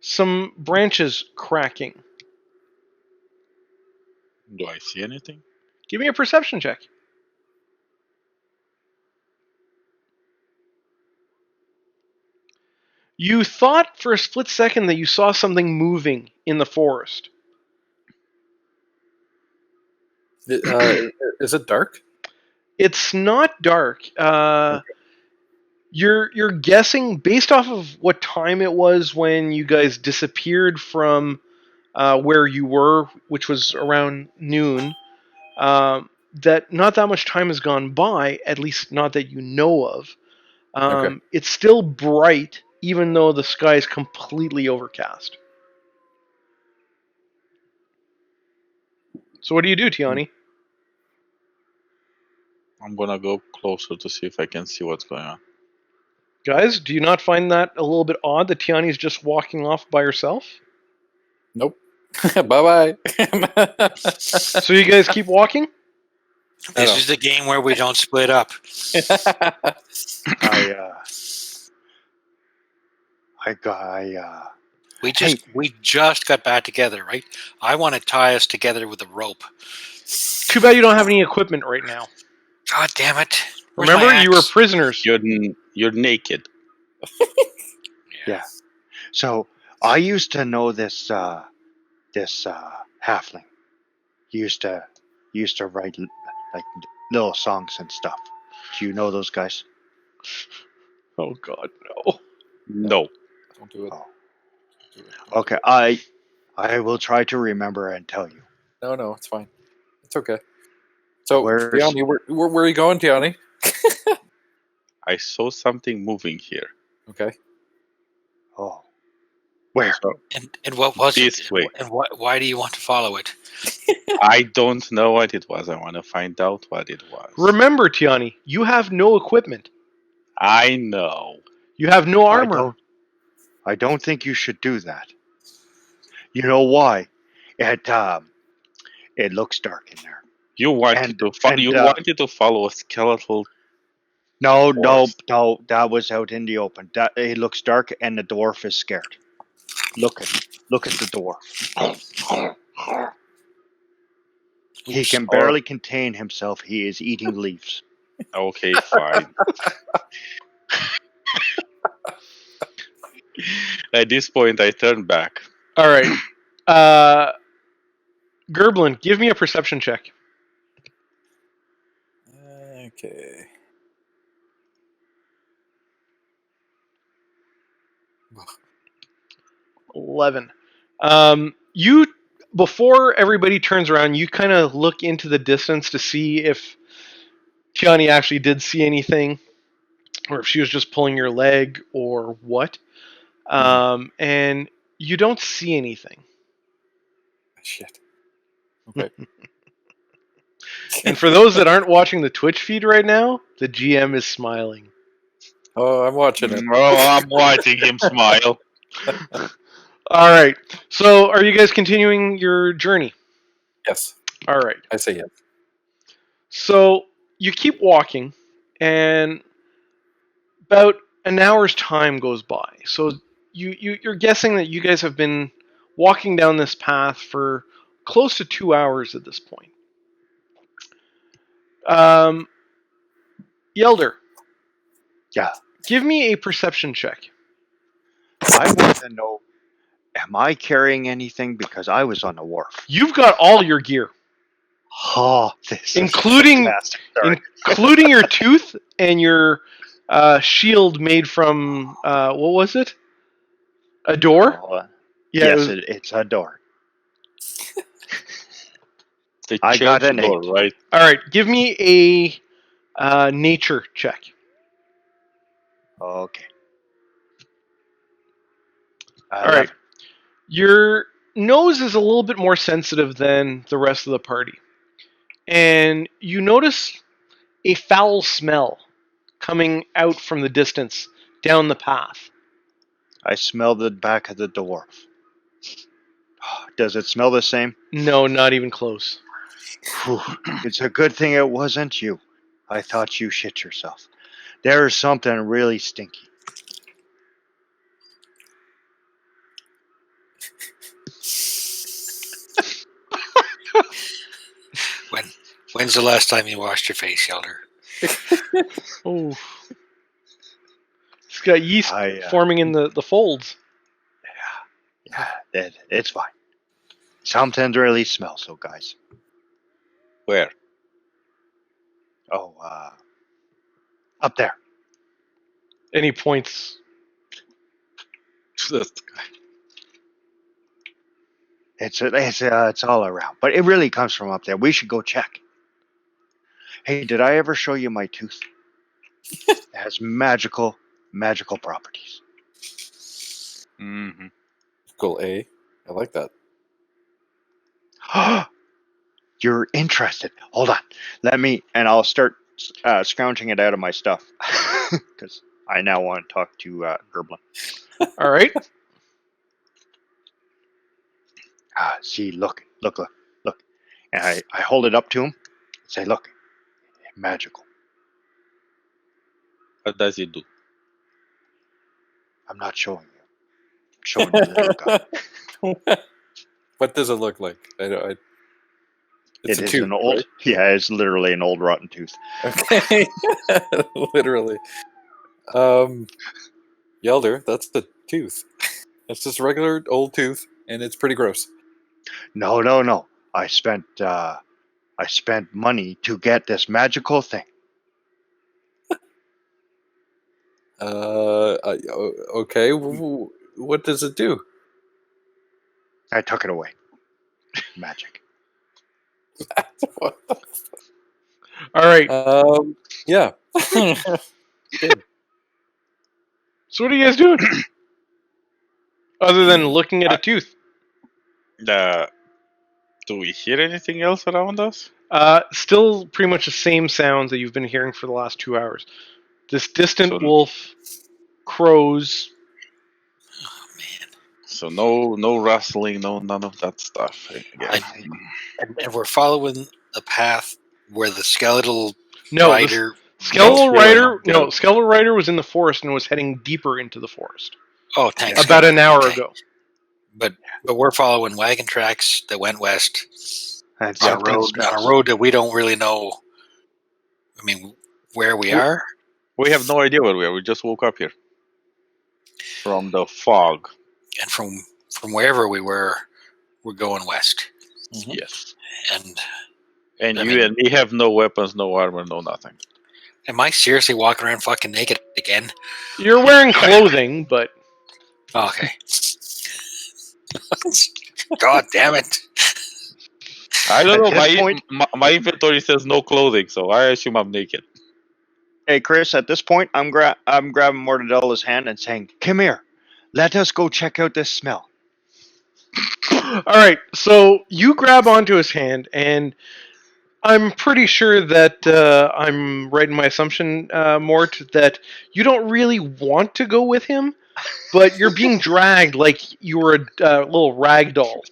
some branches cracking. Do I see anything? Give me a perception check. You thought for a split second that you saw something moving in the forest. Is it dark? It's not dark. You're guessing based off of what time it was when you guys disappeared from where you were, which was around noon. That not that much time has gone by, at least not that you know of. Okay. It's still bright, even though the sky is completely overcast. So what do you do, Tiani? I'm gonna go closer to see if I can see what's going on. Guys, do you not find that a little bit odd that Tiani's just walking off by herself? Nope. Bye-bye. So you guys keep walking? This is the game where we don't split up. We just got back together, right? I want to tie us together with a rope. Too bad you don't have any equipment right now. God damn it! Where's Remember, my you were axe? prisoners. You're naked. Yeah. So I used to know this halfling. He used to write like little songs and stuff. Do you know those guys? Oh God, no. No. Don't do it. Oh. Do it. Don't Okay, do it. I will try to remember and tell you. No, it's fine. It's okay. So, Where's Tiani, where are you going, Tiani? I saw something moving here. Okay. oh where? So And what was this it? way. And why do you want to follow it? I don't know what it was. I want to find out what it was. Remember, Tiani, you have no equipment. I know. You have no armor. I don't think you should do that. You know why? It looks dark in there. You wanted to follow a skeletal. No, Horse. that was out in the open. That it looks dark and the dwarf is scared. Look at the dwarf. He Oops. can barely contain himself. He is eating leaves. Okay, fine. At this point, I turn back. All right. Gerblin, give me a perception check. Okay. 11. You, before everybody turns around, you kind of look into the distance to see if Tiani actually did see anything, or if she was just pulling your leg, or what. And you don't see anything. Shit. Okay. And for those that aren't watching the Twitch feed right now, the GM is smiling. Oh, I'm watching it. Oh, I'm watching him smile. All right. So, are you guys continuing your journey? Yes, All right. I say yes. So, you keep walking, and about an hour's time goes by. So, you're guessing that you guys have been walking down this path for close to 2 hours at this point. Yelder, Yeah. give me a perception check. I want to know, am I carrying anything? Because I was on the wharf. You've got all your gear, Oh, this including is fantastic. including your tooth and your shield made from what was it? A door? Oh, Yeah. yes, it's a door. The I got church an door, 8. right? All right. Give me a nature check. Okay. All right. Your nose is a little bit more sensitive than the rest of the party, and you notice a foul smell coming out from the distance down the path. I smell the back of the dwarf. Does it smell the same? No, not even close. Whew. It's a good thing it wasn't you. I thought you shit yourself. There's something really stinky. When's the last time you washed your face, Elder? Oh, it's got yeast forming in the folds. Yeah, it's fine. Something really smells, so guys. Where? Oh, up there. Any points? It's all around, but it really comes from up there. We should go check. Hey, did I ever show you my tooth? It has magical properties. Mm-hmm. Goal A. I like that. You're interested. Hold on. And I'll start scrounging it out of my stuff because I now want to talk to Gerblin. All right. See, look. And I hold it up to him and say, look, magical. What does it do? I'm not showing you. I'm showing you little guy. What does it look like? It's It a is tooth, an old. right? Yeah, it's literally an old rotten tooth. Okay. Literally. Yelder, that's the tooth. It's just a regular old tooth, and it's pretty gross. No. I spent money to get this magical thing. Okay. What does it do? I took it away. Magic. All right. Yeah. So what are you guys doing? Other than looking at a I- tooth. Do we hear anything else around us? Still pretty much the same sounds that you've been hearing for the last 2 hours. This distant So- wolf, crows. Oh man! So no rustling, none of that stuff. I guess. And we're following the path where the skeletal No, rider. Skeletal Don't Rider. feel- No, Skeletal Rider was in the forest and was heading deeper into the forest Oh, thanks. about an hour Okay. ago. But we're following wagon tracks that went west And on a something road smells. that we don't really know. I mean, where we are. We have no idea where we are. We just woke up here from the fog. And from wherever we were, we're going west. Yes. And And I you mean- and me have no weapons, no armor, no nothing. am I seriously walking around fucking naked again? You're wearing clothing, but Okay. God damn it! I don't At know. this point- My inventory says no clothing, so I assume I'm naked. Hey, Chris. At this point, I'm grabbing Mortadella's hand and saying, "Come here. Let us go check out this smell." all right. So you grab onto his hand, and I'm pretty sure that I'm right in my assumption, Mort, that you don't really want to go with him, but you're being dragged like you were a little rag doll.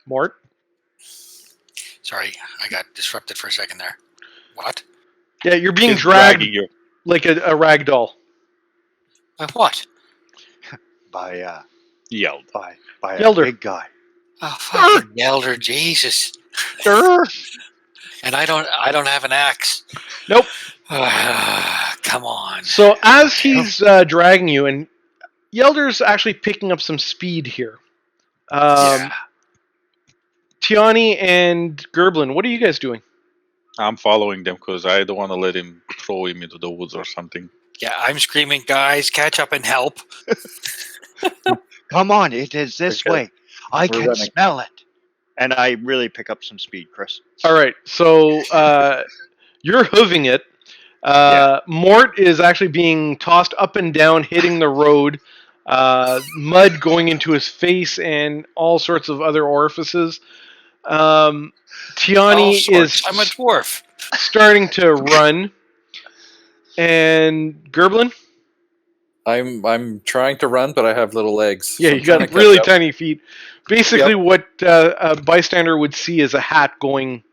Mort? Sorry, I got disrupted for a second there. What? Yeah, you're being He's dragged dragging you. like a rag doll. By what? By Yelled. a Yelder. big guy. Oh, fucking Elder, Jesus! And I don't have an axe. Nope. Come on. So as he's dragging you, and Yelder's actually picking up some speed here. Yeah. Tiani and Gerblin, what are you guys doing? I'm following them because I don't want to let him throw him into the woods or something. Yeah, I'm screaming, guys, catch up and help. Come on, it is this Okay. way. I We're can running. smell it. And I really pick up some speed, Chris. All right, so you're hooving it. Mort is actually being tossed up and down, hitting the road. Mud going into his face and all sorts of other orifices. Tiani All is sorts. I'm a dwarf. starting to run. And Gerblin? I'm trying to run, but I have little legs. Yeah, so you I'm trying got to catch really up. tiny feet. Basically, what a bystander would see is a hat going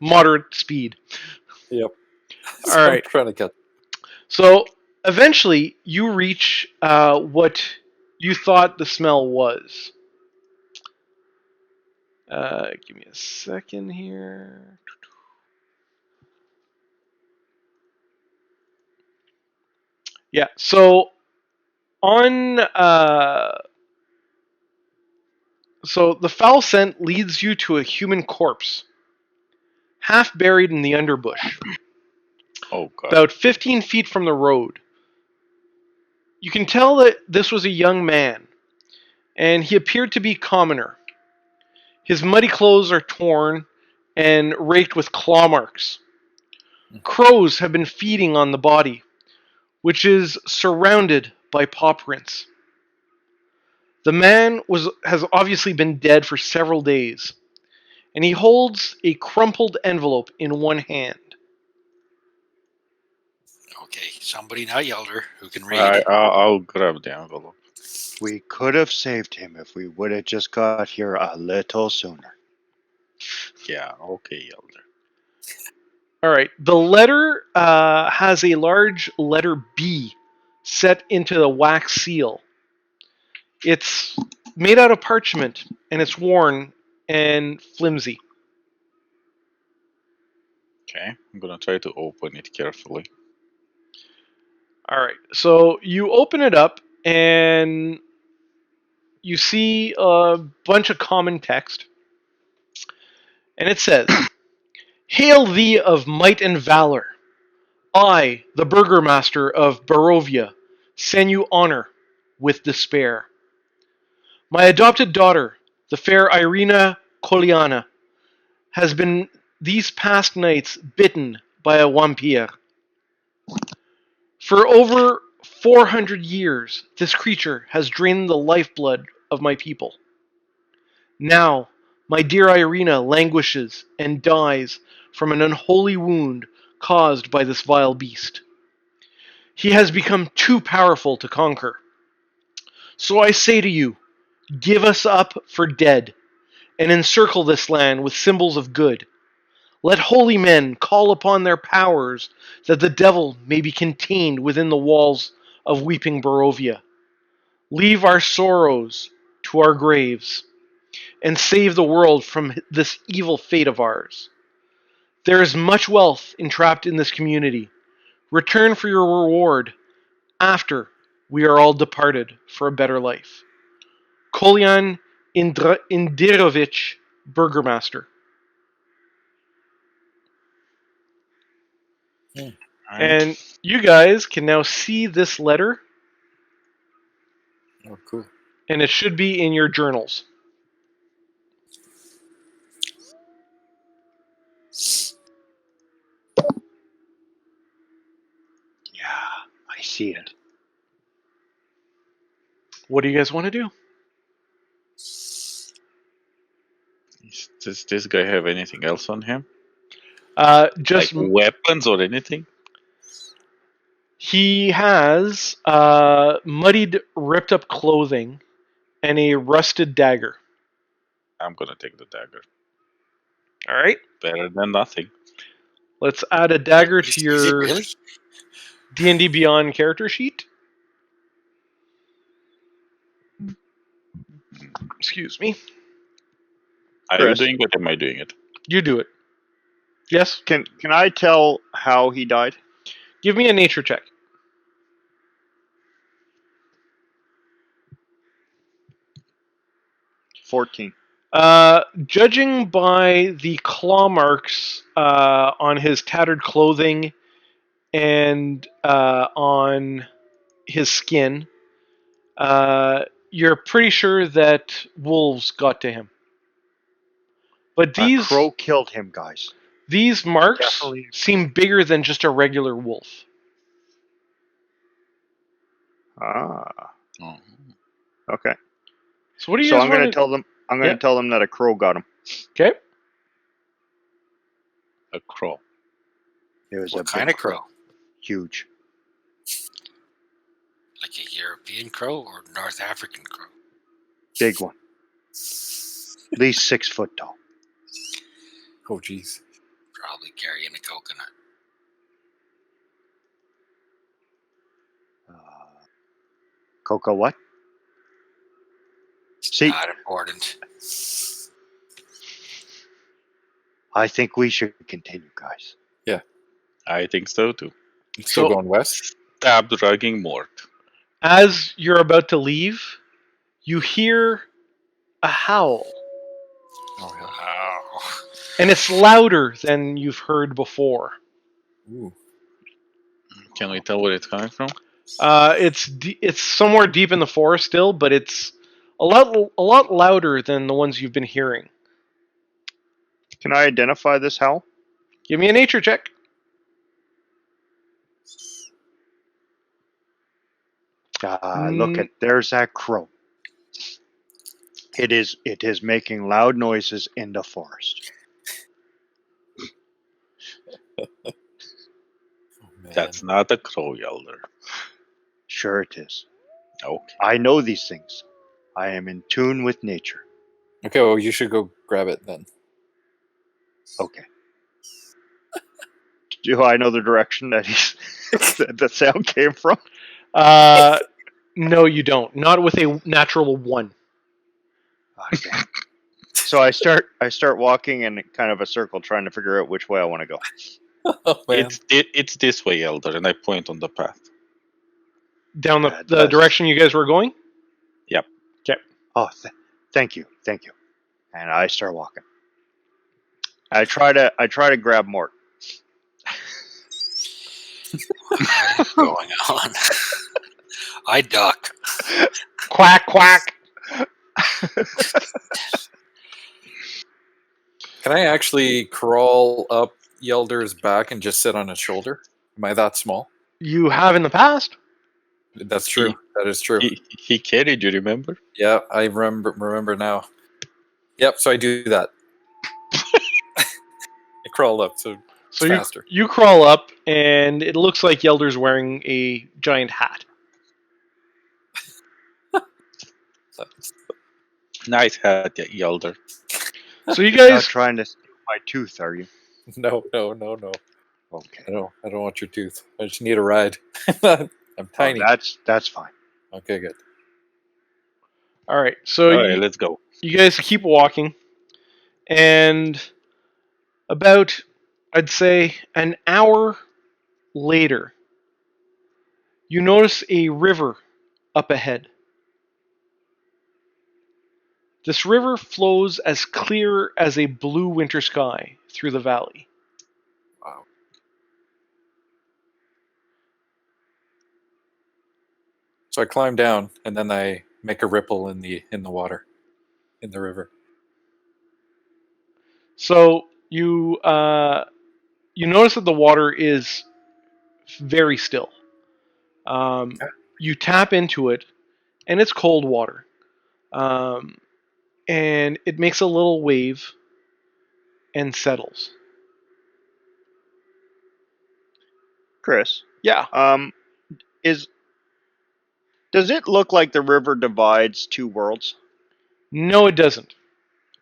moderate speed. Yep. All So right. I'm trying to catch. So eventually, you reach what you thought the smell was. Give me a second here. Yeah. So on. So the foul scent leads you to a human corpse, half buried in the underbush, Oh god. about 15 feet from the road. You can tell that this was a young man, and he appeared to be commoner. His muddy clothes are torn and raked with claw marks. Crows have been feeding on the body, which is surrounded by paw prints. The man has obviously been dead for several days, and he holds a crumpled envelope in one hand. Okay, somebody not Elder who can read. I'll grab the envelope. We could have saved him if we would have just got here a little sooner. Yeah, okay, Elder. All right. The letter has a large letter B set into the wax seal. It's made out of parchment, and it's worn and flimsy. Okay, I'm gonna try to open it carefully. All right, so you open it up, and you see a bunch of common text, and it says, "Hail thee of might and valor! I, the burgomaster of Barovia, send you honor with despair. My adopted daughter, the fair Irina Koliana, has been these past nights bitten by a vampire. For over 400 years, this creature has drained the lifeblood of my people. Now, my dear Irina languishes and dies from an unholy wound caused by this vile beast. He has become too powerful to conquer. So I say to you, give us up for dead, and encircle this land with symbols of good. Let holy men call upon their powers, that the devil may be contained within the walls of weeping Barovia. Leave our sorrows to our graves, and save the world from this evil fate of ours. There is much wealth entrapped in this community. Return for your reward after we are all departed for a better life. Kolyan Indirovich, Burgomaster." Alright. And you guys can now see this letter, Oh, cool. and it should be in your journals. Yeah, I see it. What do you guys want to do? Does this guy have anything else on him? Just Like weapons or anything? he has muddied, ripped up clothing and a rusted dagger. I'm gonna take the dagger. All right, Better than nothing. let's add a dagger Is to it your really? D&D Beyond character sheet. Excuse me. Are you Chris. doing it? Am I doing it? You do it. Yes. Can I tell how he died? Give me a nature check. 14. Judging by the claw marks on his tattered clothing and on his skin, you're pretty sure that wolves got to him. But A crow killed him, guys. these marks Definitely. seem bigger than just a regular wolf. Ah, Oh, okay. So what do you So guys I'm going want to tell them. I'm going to Yeah. tell them that a crow got him. Okay. a crow. It was What a kind big of crow? Huge. Like a European crow or North African crow? Big one. At least 6 foot tall. Oh, jeez. Probably carrying a coconut. Coco what? It's See, not important. I think we should continue, guys. I think so too. Still So- going west? Stop dragging Mort. As you're about to leave, you hear a howl, Oh, yeah. Oh. and it's louder than you've heard before. Ooh. Can we tell where it's coming from? It's somewhere deep in the forest still, but it's a lot louder than the ones you've been hearing. Can I identify this howl? Give me a nature check. Look at there's that crow. It is making loud noises in the forest. Oh, man. That's not a crow, Elder. Sure it is. Okay. I know these things. I am in tune with nature. Okay, well, you should go grab it then. Okay. Do I know the direction that he's that the sound came from? No, you don't. Not with a natural 1. Oh, damn. So I start walking in kind of a circle, trying to figure out which way I want to go. Oh man. It's this way, Elder, and I point on the path. Down Yeah, it the does. direction you guys were going? Yep. Okay. Oh, thank you. And I start walking. I try to grab Mort. What's going on? I duck. Quack, quack. Can I actually crawl up Yelder's back and just sit on his shoulder? Am I that small? You have in the past. That's true. That is true. He carried you, remember? Yeah, I remember now. Yep, so I do that. I crawl up, so it's So faster. you crawl up, and it looks like Yelder's wearing a giant hat. Nice hat, Elder. So you You're not guys, trying to steal my tooth, are you? No. Okay. I don't want your tooth. I just need a ride. I'm tiny. Oh, that's fine. Okay, good. all right. So All right, let's go. you guys keep walking, and about, I'd say, an hour later, you notice a river up ahead. This river flows as clear as a blue winter sky through the valley. Wow. So I climb down, and then I make a ripple in the water, in the river. So you notice that the water is very still. You tap into it, and it's cold water. And it makes a little wave and settles. Chris, Yeah. does it look like the river divides two worlds? No, it doesn't.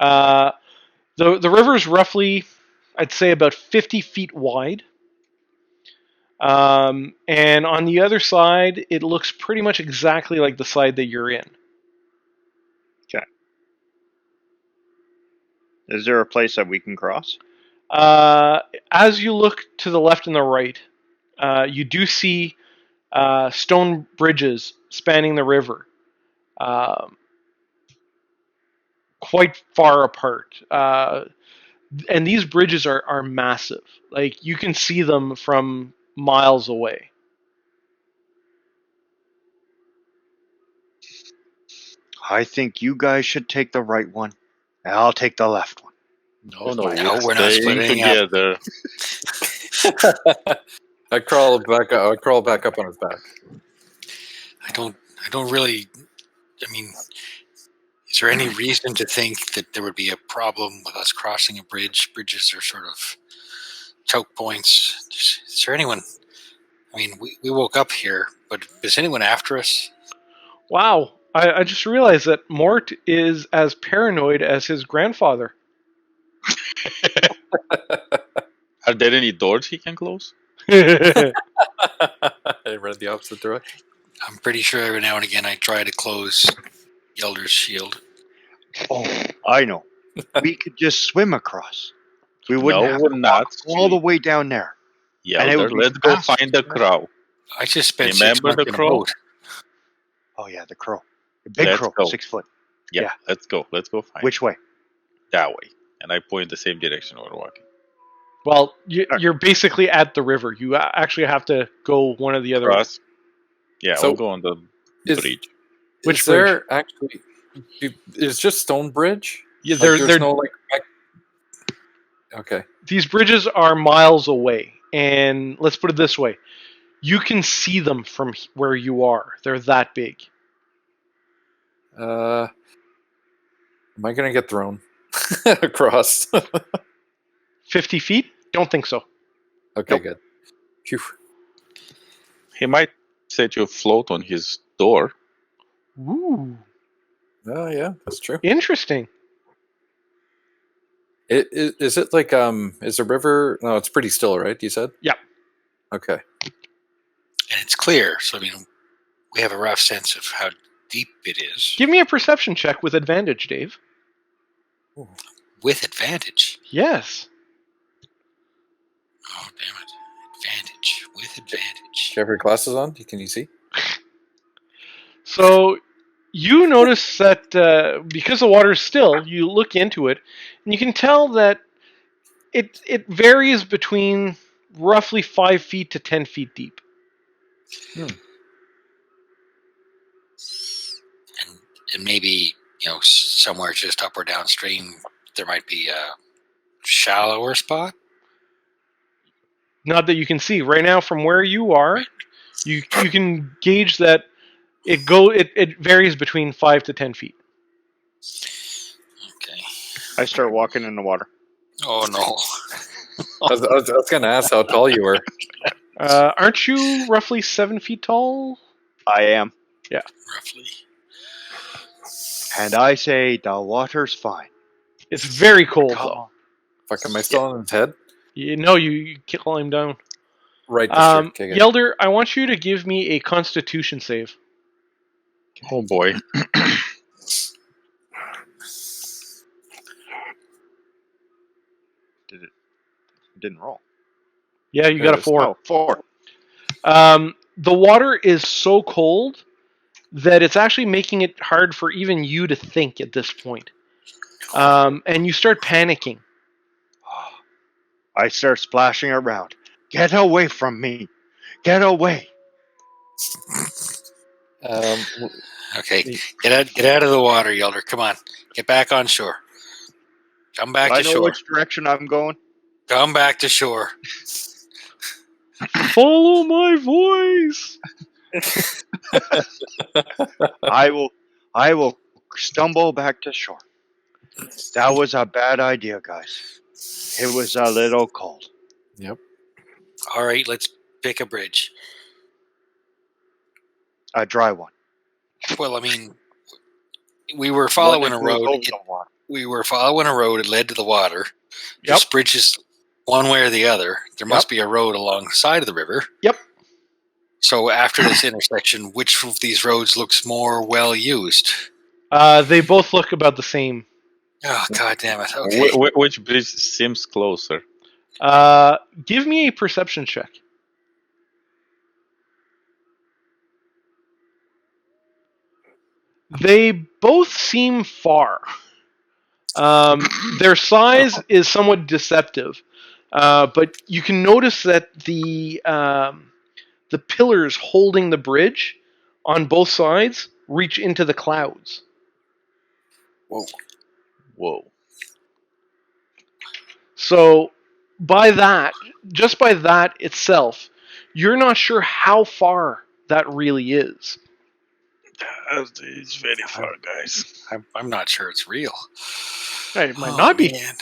The river is roughly, I'd say, about 50 feet wide. And on the other side, it looks pretty much exactly like the side that you're in. Okay. Is there a place that we can cross? As you look to the left and the right, you do see stone bridges spanning the river, quite far apart. And these bridges are massive. Like, you can see them from miles away. I think you guys should take the right one, and I'll take the left one. Oh no, We're not staying splitting up. together. I crawl back up on his back. I don't really. I mean, is there any reason to think that there would be a problem with us crossing a bridge? Bridges are sort of choke points. Is there anyone? I mean, we woke up here, but is anyone after us? Wow. I just realized that Mort is as paranoid as his grandfather. Are there any doors he can close? I read the opposite direction. I'm pretty sure every now and again I try to close Yelder's shield. Oh, I know. We could just swim across. We wouldn't No, have we're to not. walk all the way down there. And it Elder, would be let's go faster. find the crow. I just spent Remember 6 months the in a crow? boat. Oh yeah, the crow. The big Let's crow, go. 6 foot. Yeah, Yeah. let's go. Let's go find Which way? that way. And I point the same direction we're walking. Well, you're basically at the river. You actually have to go one or the other. Cross. Yeah, So, we'll go on the bridge. Which Is there actually? It's just stone bridge. Yeah, Like, there's no like. Okay. These bridges are miles away, and let's put it this way: you can see them from where you are. They're that big. Am I gonna get thrown across? 50 feet? Don't think so. Okay, Nope. good. Phew. He might set you afloat on his door. Ooh, Oh yeah, that's true. interesting. Is it like is the river? No, it's pretty still, right? You said. Yeah. Okay. And it's clear, so I mean, we have a rough sense of how deep it is. Give me a perception check with advantage, Dave. With advantage. Yes. Oh, damn it. Advantage. With advantage. Do you have your glasses on? Can you see? So you notice that because the water is still, you look into it, and you can tell that it varies between roughly 5 feet to 10 feet deep. And maybe, somewhere just up or downstream, there might be a shallower spot. Not that you can see right now from where you are. You can gauge that it varies between 5 to 10 feet. Okay. I start walking in the water. Oh, no. I was going to ask how tall you were. Aren't you roughly 7 feet tall? I am. Roughly. And I say the water's fine. It's very cold Come though. on. Fuck, am I still on his head? You kill him down. Right, district. Okay, good. Yelder, I want you to give me a Constitution save. Oh boy. Didn't roll. Yeah, you got a 4. Oh, 4. The water is so cold that it's actually making it hard for even you to think at this point. And you start panicking. I start splashing around. Get away from me. Get away. Okay, get out of the water, Yelder. Come on, get back on shore. Come back I to know shore. which direction I'm going. Come back to shore. Follow my voice. I will stumble back to shore. That was a bad idea, guys. It was a little cold. Yep. All right, let's pick a bridge. A dry one. Well, I mean, we were following a road. We were following a road. It led to the water. Yep. Just bridges one way or the other. There must be a road along the side of the river. Yep. So after this intersection, which of these roads looks more well used? They both look about the same. Oh, God damn it. Okay. Which bridge seems closer? Give me a perception check. They both seem far. Their size is somewhat deceptive, but you can notice that the pillars holding the bridge on both sides reach into the clouds. Whoa. So, just by that itself, you're not sure how far that really is. It's very far, guys. I'm not sure it's real. It might not be. Man.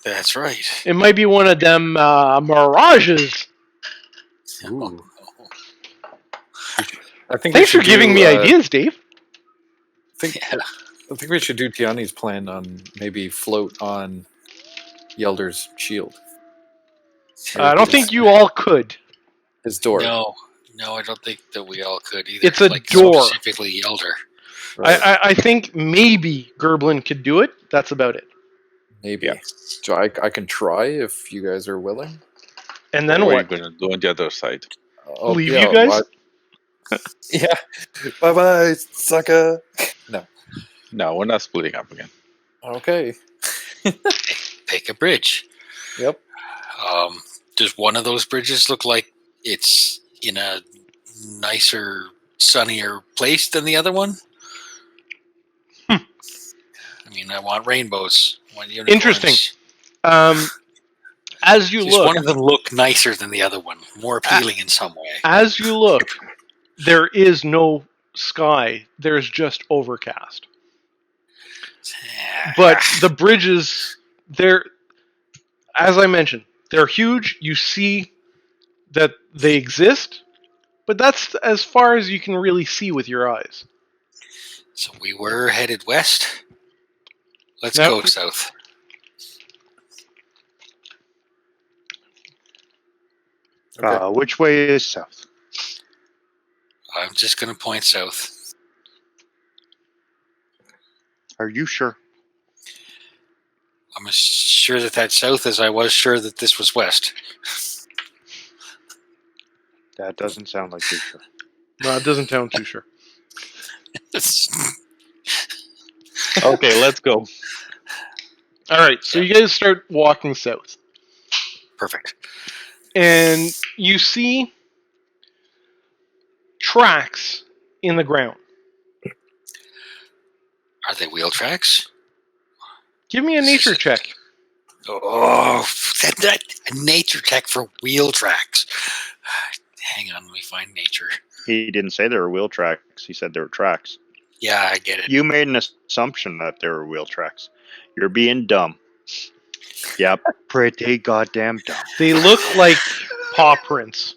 That's right. It might be one of them mirages. Ooh. I think Thanks for giving me ideas, Dave. I think we should do Tiani's plan on maybe float on Yelder's shield. I don't think you all could. His door. No, I don't think that we all could either. It's a door. Specifically Yelder. Right. I think maybe Gerblin could do it. That's about it. Maybe. Yeah. So I can try if you guys are willing. And then What are you what? going to do on the other side? Leave you guys? Yeah. Bye-bye, sucker. No, we're not splitting up again. Okay. Pick a bridge. Yep. Does one of those bridges look like it's in a nicer, sunnier place than the other one? I mean, I want rainbows. I want unicorns. Interesting. As you Does look, one of them look nicer than the other one? More appealing in some way? as you look, there is no sky. There's just overcast. But the bridges, as I mentioned, they're huge. You see that they exist, but that's as far as you can really see with your eyes. So we were headed west. Let's Now- go south. Okay. Which way is south? I'm just going to point south. Are you sure? I'm as sure that that's south as I was sure that this was west. That doesn't sound like you're sure. No, it doesn't sound too sure. Okay, let's go. All right, so you guys start walking south, Perfect. and you see tracks in the ground. Are they wheel tracks? Give me a nature check. Oh, that a nature check for wheel tracks. Hang on, let me find nature. He didn't say there were wheel tracks. He said there were tracks. Yeah, I get it. You made an assumption that there were wheel tracks. You're being dumb. Yep, pretty goddamn dumb. They look like paw prints.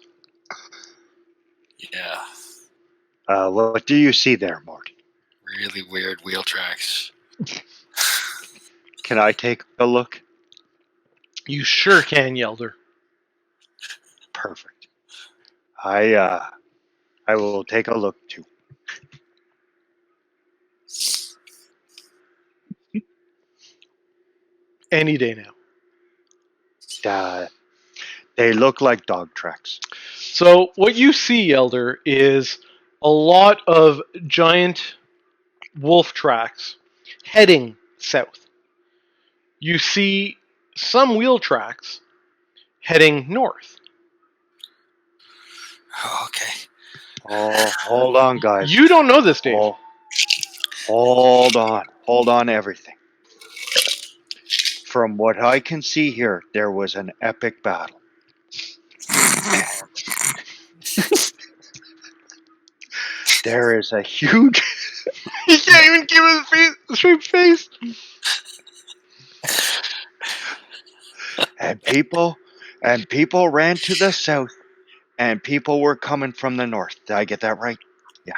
Yeah, What do you see there, Morty? really weird wheel tracks. Can I take a look? You sure can, Yelder. Perfect. I will take a look too. Any day now. They look like dog tracks. So what you see, Elder, is a lot of giant wolf tracks heading south. You see some wheel tracks heading north. Oh, okay. Oh, hold on, guys. You don't know this, Dave. Oh, hold on, everything. From what I can see here, there was an epic battle. There is a huge. You can't even give it a straight face. and people ran to the south, and people were coming from the north. Did I get that right? Yeah.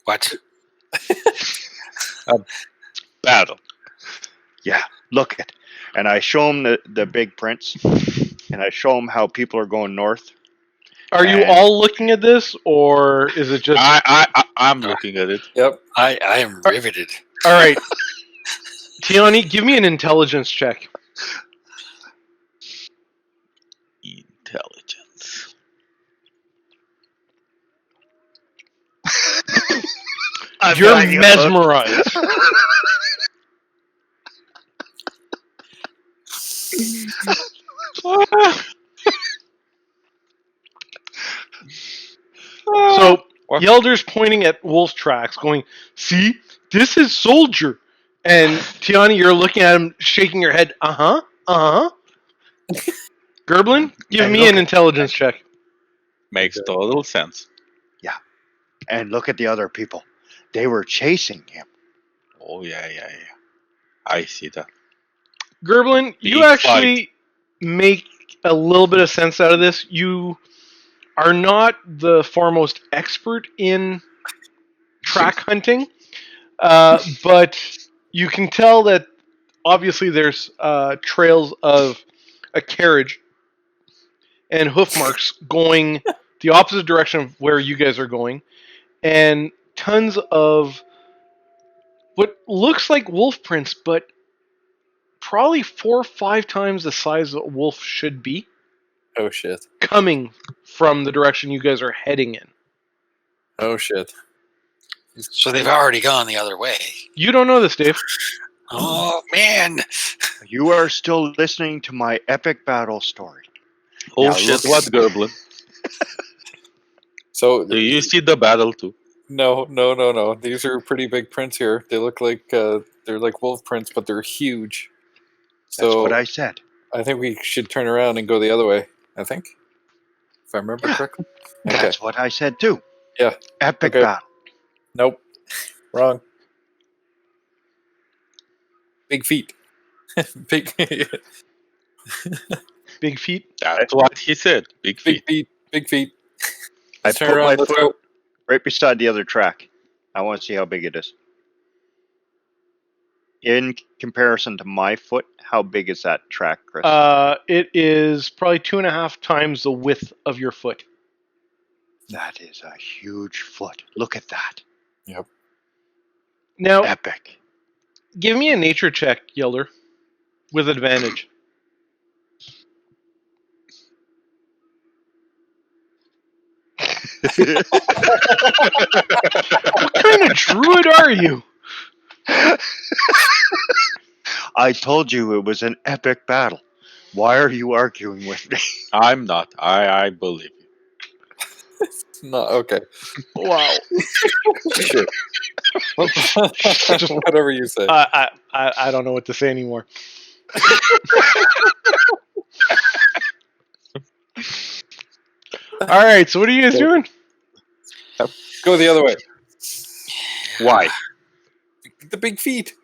What? Battle. Yeah. Look it. And I show them the big prints, and I show them how people are going north. Are you And- all looking at this, or is it just... I'm looking at it. Yep. I am riveted. All right. Tiani, give me an intelligence check. Intelligence. You're mesmerized. So, What? Yelder's pointing at wolf tracks, going, "See, this is soldier." And Tiani, you're looking at him, shaking your head. Gerblin, give And me look an at- intelligence check. Makes total sense. And look at the other people. They were chasing him. Oh yeah. I see that. Gerblin, you Big actually make a little bit of sense out of this. You are not the foremost expert in track hunting, but you can tell that obviously there's trails of a carriage and hoof marks going the opposite direction of where you guys are going, and tons of what looks like wolf prints, but probably 4 or 5 times the size a wolf should be, Oh shit. coming from the direction you guys are heading in. Oh shit. So they've already gone the other way. You don't know this, Dave. Oh, man. You are still listening to my epic battle story. Oh Now shit! look- What, Gerblin? So Do you see the battle too? no. These are pretty big prints here. They look like they're like wolf prints, but they're huge. That's So what I said. I think we should turn around and go the other way. I think, if I remember Yeah. correctly. Okay. That's what I said too. Yeah. Epic Okay. battle. Nope. Wrong. Big feet. big, Big feet. That's what he said. Big big feet. feet. Big feet. I Let's turn put around. my Let's foot go. right beside the other track. I want to see how big it is. In comparison to my foot, how big is that track, Chris? It is probably 2.5 times the width of your foot. That is a huge foot. Look at that. Now, Epic. Give me a nature check, Yelder, with advantage. What kind of druid are you? I told you it was an epic battle. Why are you arguing with me? I'm not. I believe you. No, okay. Wow. Shit. Whatever you say. I don't know what to say anymore. All right, so what are you guys doing? Go the other way. Why? The big feet.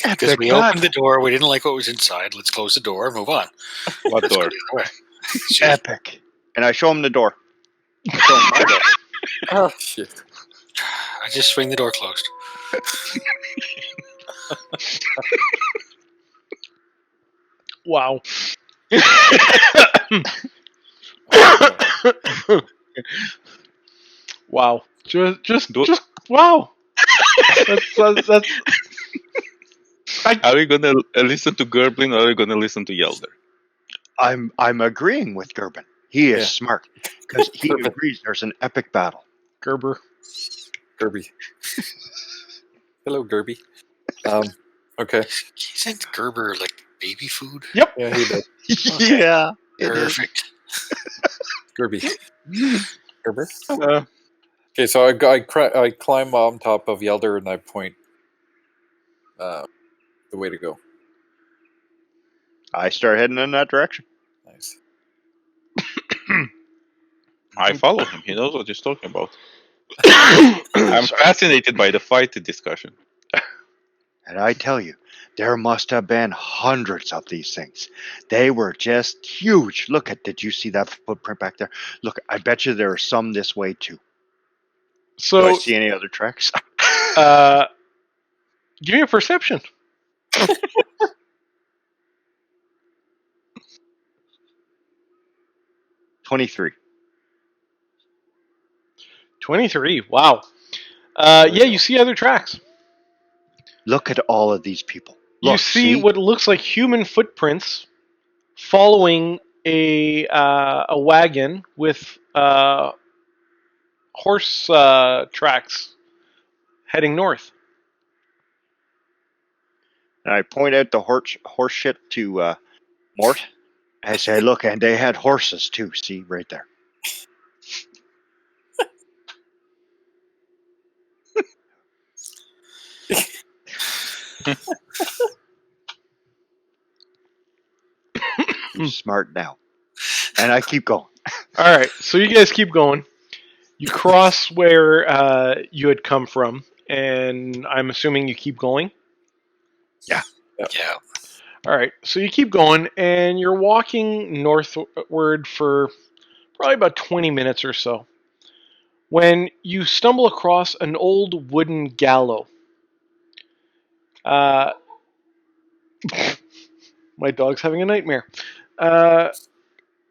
Because Epic we battle. opened the door, we didn't like what was inside. Let's close the door and move on. What Let's go door? the other way. See? Epic. And I show him the door. I show him my door. Oh, shit. I just swing the door closed. Wow. Wow. Just wow. That's Are we gonna listen to Gerblin or are we gonna listen to Yelder? I'm agreeing with Gerben. He is Yeah. smart because he Gerben. agrees there's an epic battle. Gerber. Gerby. Hello, Gerby. Okay. Isn't Gerber like baby food? Yep. Yeah, he does. Okay. Yeah. It is. Perfect. Gerby. Gerber. Uh, Okay, so I climb on top of Yelder and I point the way to go. I start heading in that direction. Nice. I follow him. He knows what he's talking about. I'm fascinated by the fight discussion. And I tell you, there must have been hundreds of these things. They were just huge. Did you see that footprint back there? Look, I bet you there are some this way too. Do I So, see any other tracks? give me a perception. 23. 23. Wow. Yeah, you see other tracks. Look at all of these people. You Look, see what looks like human footprints following a wagon with horse tracks heading north. And I point out the horse shit to Mort. I say, look, and they had horses too. See, right there. You're smart now. And I keep going. All right, so you guys keep going. You cross where you had come from, and I'm assuming you keep going. Yeah. All right, so you keep going, and you're walking northward for probably about 20 minutes or so, when you stumble across an old wooden gallows. My dog's having a nightmare.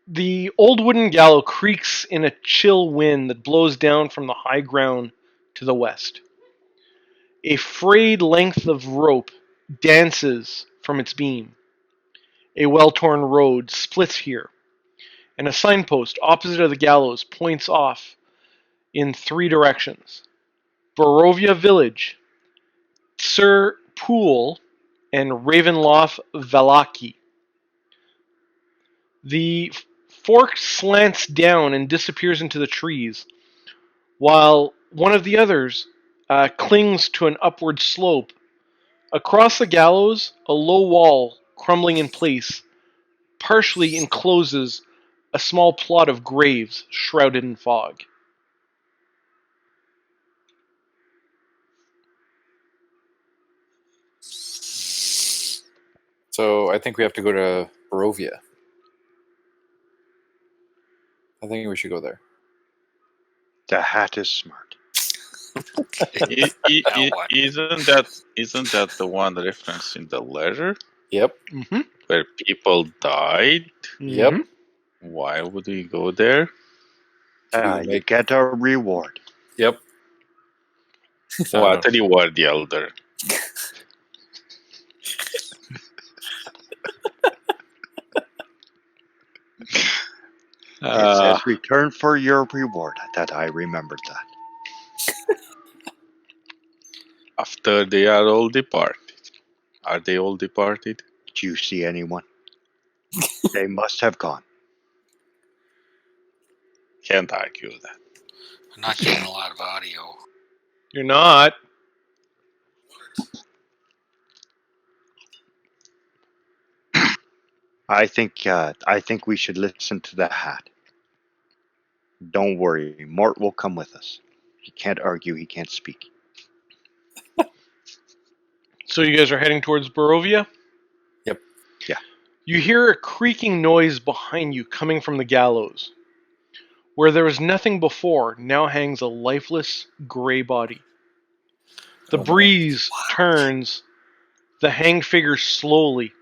The old wooden gallows creaks in a chill wind that blows down from the high ground to the west. A frayed length of rope dances from its beam. A well-torn road splits here, and a signpost opposite of the gallows points off in 3 directions: Borovia Village, Sir Pool, and Ravenloft Valaki. The fork slants down and disappears into the trees, while one of the others clings to an upward slope. Across the gallows, a low wall, crumbling in place, partially encloses a small plot of graves shrouded in fog. So I think we have to go to Barovia. I think we should go there. The hat is smart. Isn't that the one reference in the leisure Yep. Mm-hmm. where people died? Yep. Why would we go there? You get a reward. Yep. What reward, the elder? It says return for your reward. That I remembered that. After they are all departed. Are they all departed? Do you see anyone? They must have gone. Can't argue that. I'm not getting a lot of audio. You're not. I think we should listen to the hat. Don't worry, Mort will come with us. He can't argue, he can't speak. So you guys are heading towards Barovia? Yep. Yeah. You hear a creaking noise behind you coming from the gallows. Where there was nothing before, now hangs a lifeless, gray body. The Oh, no. breeze turns the hanged figure slowly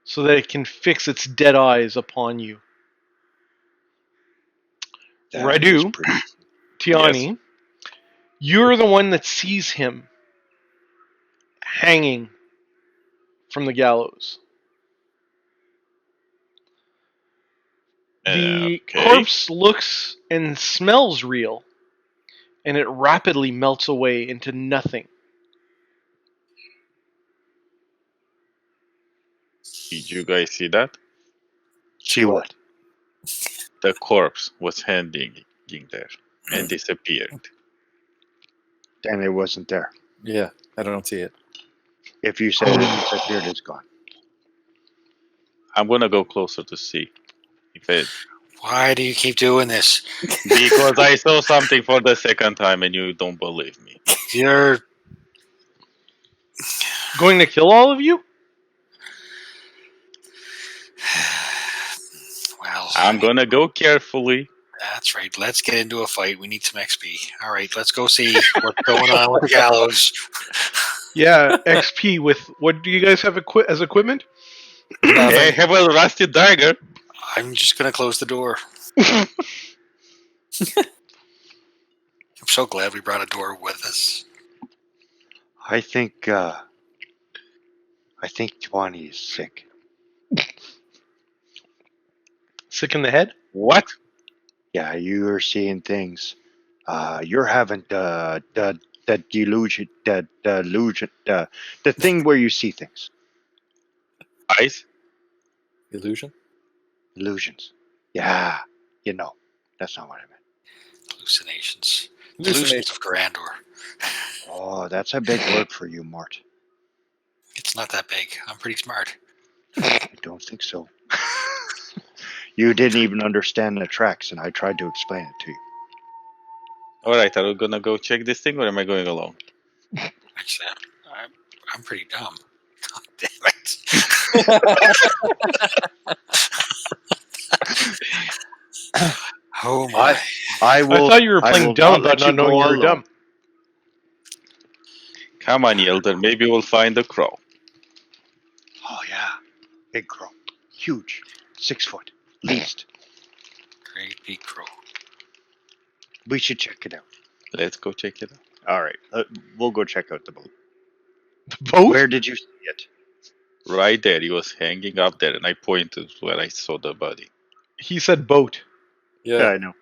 so that it can fix its dead eyes upon you. That Radu, is pretty. Tiani, you're the one that sees him hanging from the gallows. The corpse looks and smells real, and it rapidly melts away into nothing. Did you guys see that? See what? The corpse was hanging there and disappeared. And it wasn't there. Yeah, I don't see it. If you say it disappeared, it's gone. I'm gonna go closer to see if it. Why do you keep doing this? Because I saw something for the second time and you don't believe me. You're Going to kill all of you? well. I'm gonna go carefully. That's right. Let's get into a fight. We need some XP. All right, let's go see what's going on with the gallows. Yeah, XP with what do you guys have as equipment? I have a rusty dagger. I'm just gonna close the door. I'm so glad we brought a door with us. I think Twani is sick. Sick in the head? What? Yeah, you're seeing things. You're having the delusion, the thing where you see things. Eyes? Illusion? Illusions. Yeah, you know. That's not what I meant. Hallucinations. Delusions of grandeur. Oh, that's a big word for you, Mort. It's not that big. I'm pretty smart. I don't think so. You didn't even understand the tracks, and I tried to explain it to you. Alright, are we gonna go check this thing or am I going alone? Actually, I'm pretty dumb. God damn it. Oh my. I will. I thought you were I playing will dumb, not let but not you knowing go you were alone. dumb. Come on, Yelder, maybe we'll find a crow. Oh yeah, big crow, huge, 6 foot, least. Great big crow. We should check it out. Let's go check it out. All right, we'll go check out the boat. Both? Where did you see it? Right there, he was hanging up there, and I pointed where I saw the body. He said boat. Yeah, I know.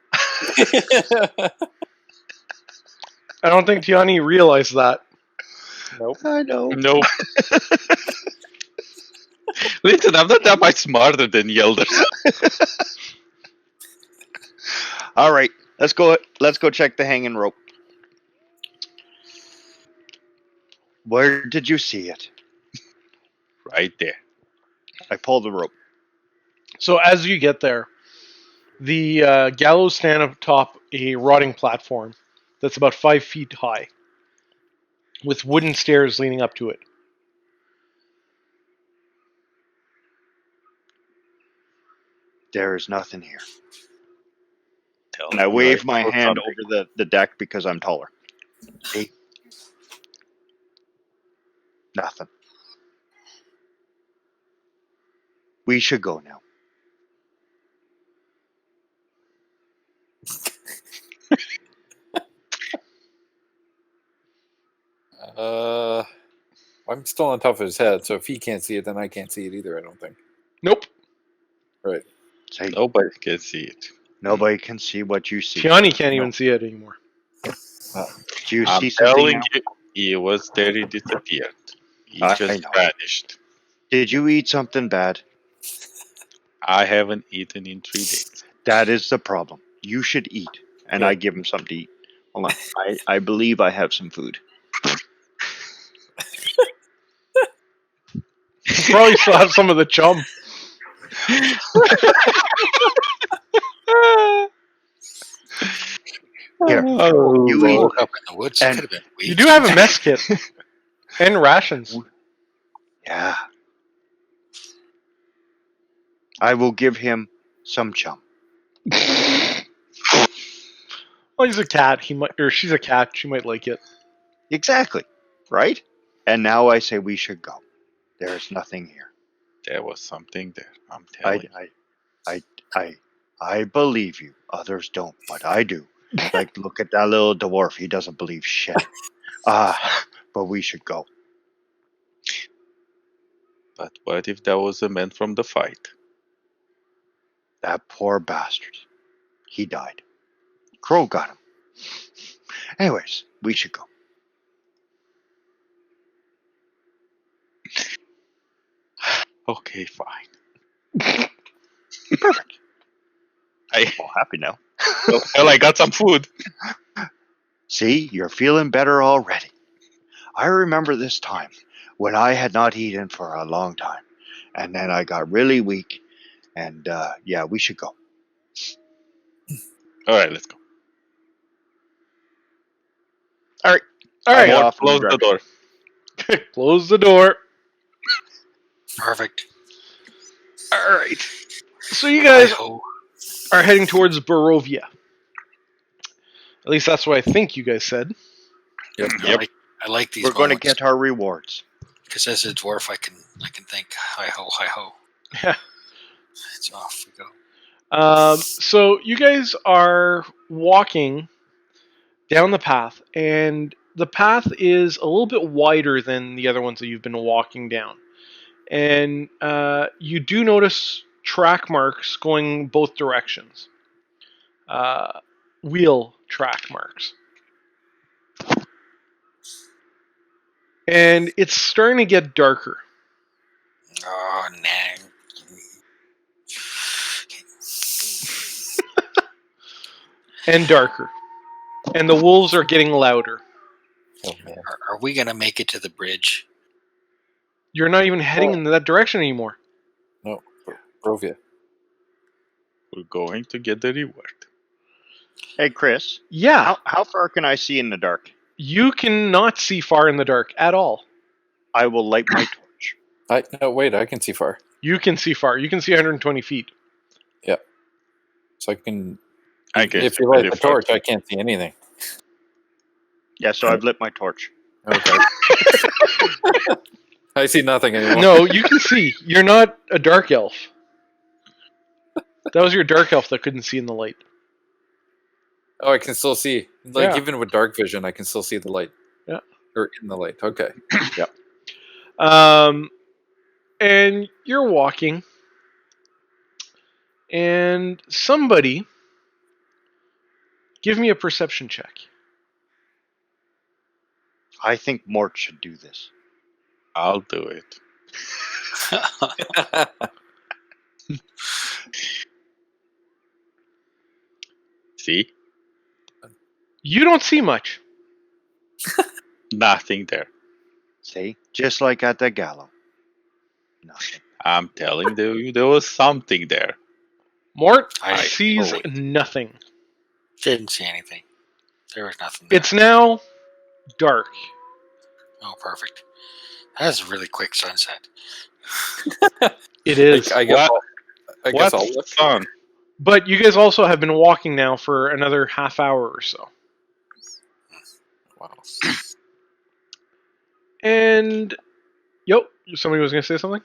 I don't think Tiani realized that. Nope. I know. Nope. Listen, I'm not that much smarter than Yelder. All right, let's go. Let's go check the hanging rope. Where did you see it? Right there. I pulled the rope. So as you get there, the gallows stand atop a rotting platform that's about 5 feet high, with wooden stairs leading up to it. There is nothing here. Tell And I me wave my saw hand something. over the deck because I'm taller. See? Nothing. We should go now. I'm still on top of his head, so if he can't see it, then I can't see it either, I don't think. Nope. Right. Nobody can see it. Nobody can see what you see. Tiani can't No. even see it anymore. Do you I'm see something telling now? you, he was there. He disappeared. He I just know. vanished. Did you eat something bad? I haven't eaten in 3 days. That is the problem. You should eat. And Yeah. I give him something to eat. Hold on. I believe I have some food. Probably still have some of the chum. Here. Oh, You We eat. woke up in the woods. It And could have been weeks. You do have a mess kit and rations. Yeah. I will give him some chum. Well, he's a cat. He might, or she's a cat. She might like it. Exactly. Right? And now I say we should go. There is nothing here. there was something there. I'm telling you. I believe you. Others don't, but I do. Like, look at that little dwarf. He doesn't believe shit. But we should go. But what if that was a man from the fight? That poor bastard. He died. Crow got him. Anyways, we should go. Okay, fine. Perfect. I Well, happy now. well, I got some food. See, you're feeling better already. I remember this time when I had not eaten for a long time. And then I got really weak. And yeah, we should go. All right, let's go. All I right. get Mort, off in close the the door. Close the door. Perfect. All right. So you guys Hi-ho. are heading towards Barovia. At least that's what I think you guys said. Yep. Yep. I like these. We're going to get our rewards. because as a dwarf, I can think hi ho, hi ho. Yeah. It's off we go. So you guys are walking down the path, and the path is a little bit wider than the other ones that you've been walking down. And you do notice track marks going both directions. Wheel track marks. And it's starting to get darker. Oh, nah. And darker. And the wolves are getting louder. Oh man. Are we gonna make it to the bridge? You're not even heading in that direction anymore. No. Barovia. We're going to get the reward. Hey, Chris, Yeah, how far can I see in the dark? you cannot see far in the dark at all. I will light my torch. No, wait. I can see far, You can see far. You can see 120 feet. so I can. I guess If you light the pretty far. torch, I can't see anything. Yeah, so I've lit my torch. Okay. I see nothing anymore. No, you can see. You're not a dark elf. That was your dark elf that couldn't see in the light. Oh, I can still see. Like Yeah. even with dark vision, I can still see the light. Yeah. Or in the light. Okay. And you're walking, and somebody give me a perception check. I think Mort should do this. I'll do it. See? You don't see much. Nothing there. See? Just like at the gallows. Nothing. I'm telling you, there was something there. Mort I sees know it. nothing. Didn't see anything. There was nothing there. It's now dark. Oh, perfect. That was a really quick sunset. It is. I guess. I guess What's I'll the sun? But you guys also have been walking now for another half hour or so. Wow. And, somebody was going to say something?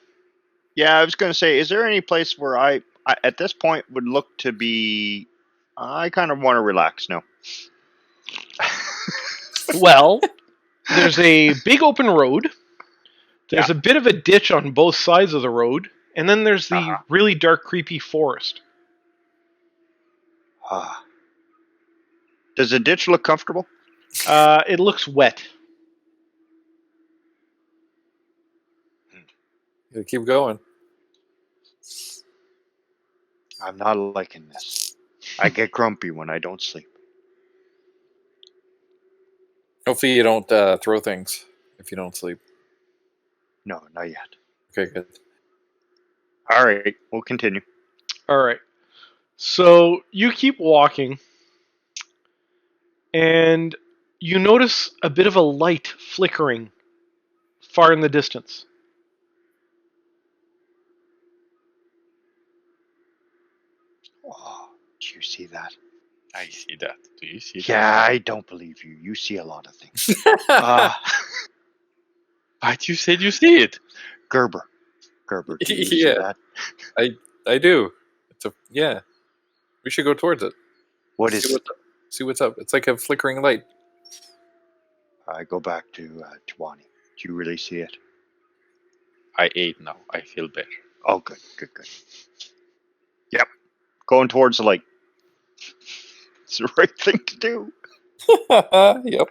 Yeah, I was going to say, is there any place where I, at this point, would look to be... I kind of want to relax now. Well, there's a big open road. There's a bit of a ditch on both sides of the road. And then there's the really dark, creepy forest. Ah. Does the ditch look comfortable? It looks wet. You keep going. I'm not liking this. I get grumpy when I don't sleep. Hopefully you don't throw things if you don't sleep. No, not yet. Okay, good. All right, we'll continue. All right. So you keep walking, and you notice a bit of a light flickering far in the distance. Oh, do you see that? I see that. Do you see Yeah, I don't believe you. You see a lot of things. that? But you said you see it. Gerber, do you see Yeah. that? I do. Yeah. We should go towards it. What is it? See what's up. It's like a flickering light. I go back to Tawani. Do you really see it? I ate now. I feel better. Oh, good. Yep. Going towards the light. It's the right thing to do. Yep.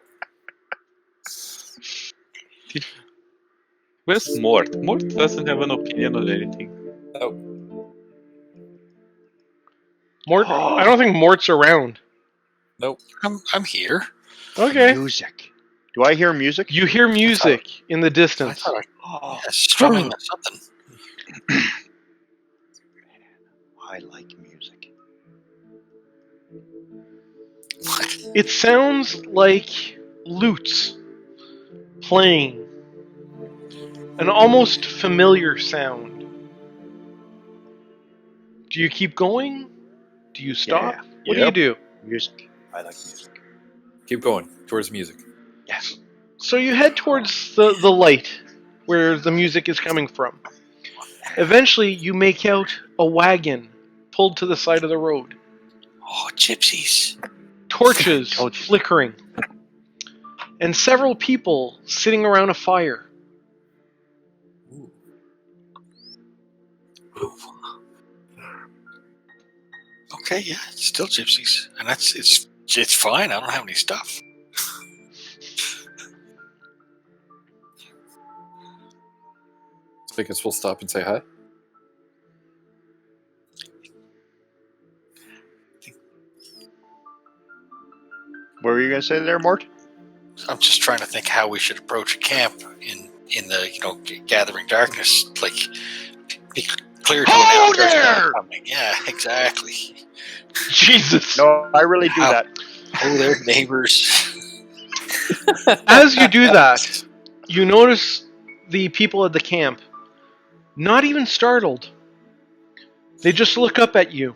Where's Mort? Mort doesn't have an opinion on anything. Mort, I don't think Mort's around. Nope. I'm here. Okay. Music. Do I hear music? You hear music in the I distance. thought Oh, strumming or something. I like music. What? It sounds like lutes playing. An almost familiar sound. Do you keep going? Do you stop? Yeah. What do you Yep. do? Music. I like music. Keep going towards music. Yes. So you head towards the light where the music is coming from. Eventually, you make out a wagon pulled to the side of the road. Oh, gypsies. Torches Told you. flickering. And several people sitting around a fire. Ooh. Okay, yeah, it's still gypsies, and it's fine. I don't have any stuff. So I guess we'll stop and say hi. What were you going to say there, Mort? I'm just trying to think how we should approach a camp in the gathering darkness. Like, be clear to Hold announce there's there! coming. Yeah, exactly. Jesus! No, I really do Wow. that. Oh, they're neighbors. As you do that, you notice the people at the camp, not even startled. They just look up at you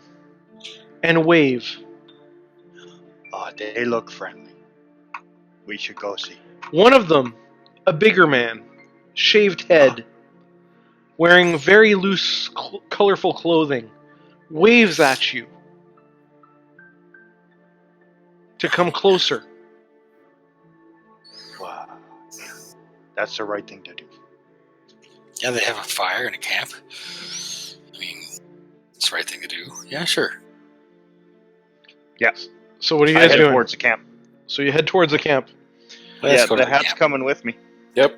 and wave. Oh, they look friendly. We should go see. One of them, a bigger man, shaved head, wearing very loose, colorful clothing, waves at you to come closer. Wow. That's the right thing to do. Yeah, they have a fire in a camp. I mean, it's the right thing to do. Yeah, sure. Yes. So what are you I guys head doing? towards the camp. So you head towards the camp. Let's go to the hat's camp. coming with me. Yep.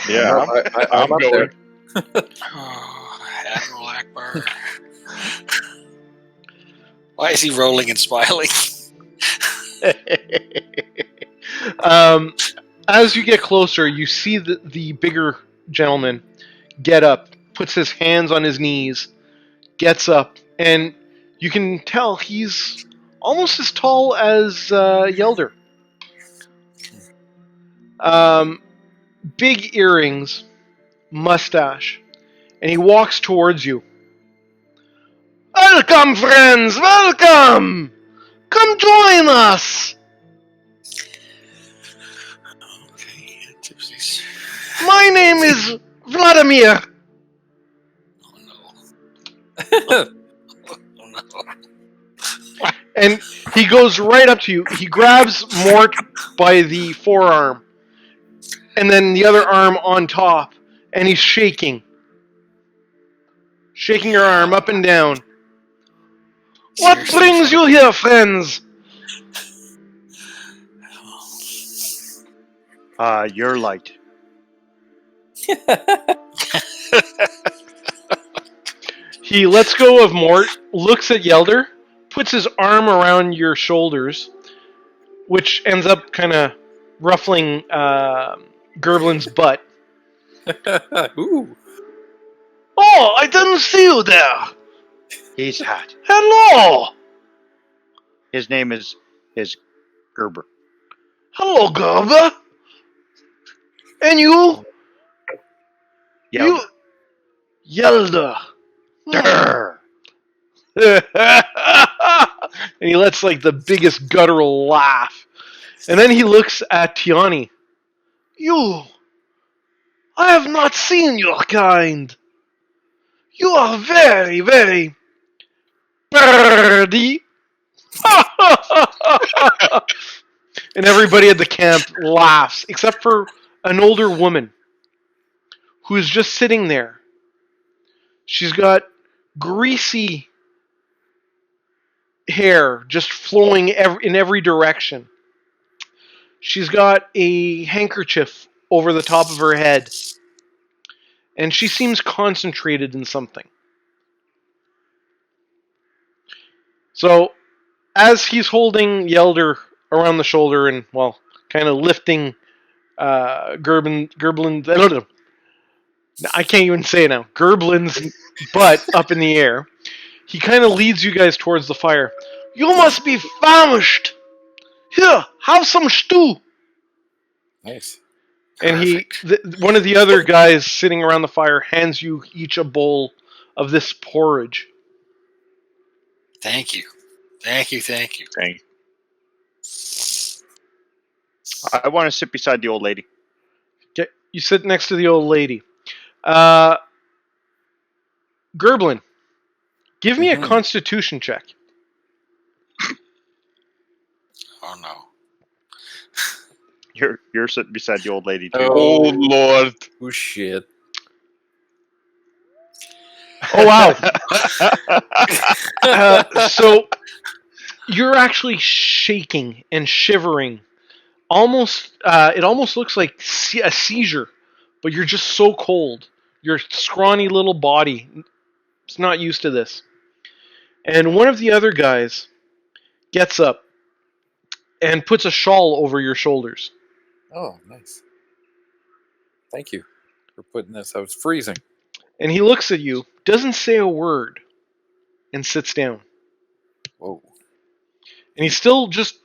Yeah. I'm up there. Oh, Admiral Akbar. Why is he rolling and smiling? As you get closer, you see the bigger gentleman get up, puts his hands on his knees, gets up, and you can tell he's almost as tall as Yelder. Big earrings, mustache, and he walks towards you. Welcome, friends! Welcome! Come join us! Okay, gypsies. My name is Vladimir. Oh no. Oh no. And he goes right up to you. He grabs Mort by the forearm, and then the other arm on top, and he's shaking your arm up and down. What Seriously, brings you fuck. here, friends? Your light. He lets go of Mort, looks at Yelder, puts his arm around your shoulders, which ends up kind of ruffling Gerblin's butt. Ooh. Oh, I didn't see you there. He's hot. Hello. His name is Gerber. Hello, Gerber. And you? Yelder. Yelder. Durr. And he lets like the biggest guttural laugh. And then he looks at Tiani. You. I have not seen your kind. You are very, very birdie. And everybody at the camp laughs, except for an older woman who is just sitting there. She's got greasy hair just flowing in every direction. She's got a handkerchief over the top of her head, and she seems concentrated in something. So, as he's holding Yelder around the shoulder and, well, kind of lifting Gerblin's, I don't know, I can't even say it now, Gerblin's butt up in the air, he kind of leads you guys towards the fire. You must be famished. Here, have some stew. Nice. And Perfect. one of the other guys sitting around the fire hands you each a bowl of this porridge. Thank you. Thank you. Thank you. Thank I want to sit beside the old lady. Okay, you sit next to the old lady. Gerblin, give me a Mhm. constitution check. Oh no. You're sitting beside the old lady too. Oh Lord. Oh shit. Oh, wow. So you're actually shaking and shivering. It almost looks like a seizure, but you're just so cold. Your scrawny little body is not used to this. And one of the other guys gets up and puts a shawl over your shoulders. Oh, nice. Thank you for putting this. I was freezing. And he looks at you, doesn't say a word, and sits down. Whoa. And he's still just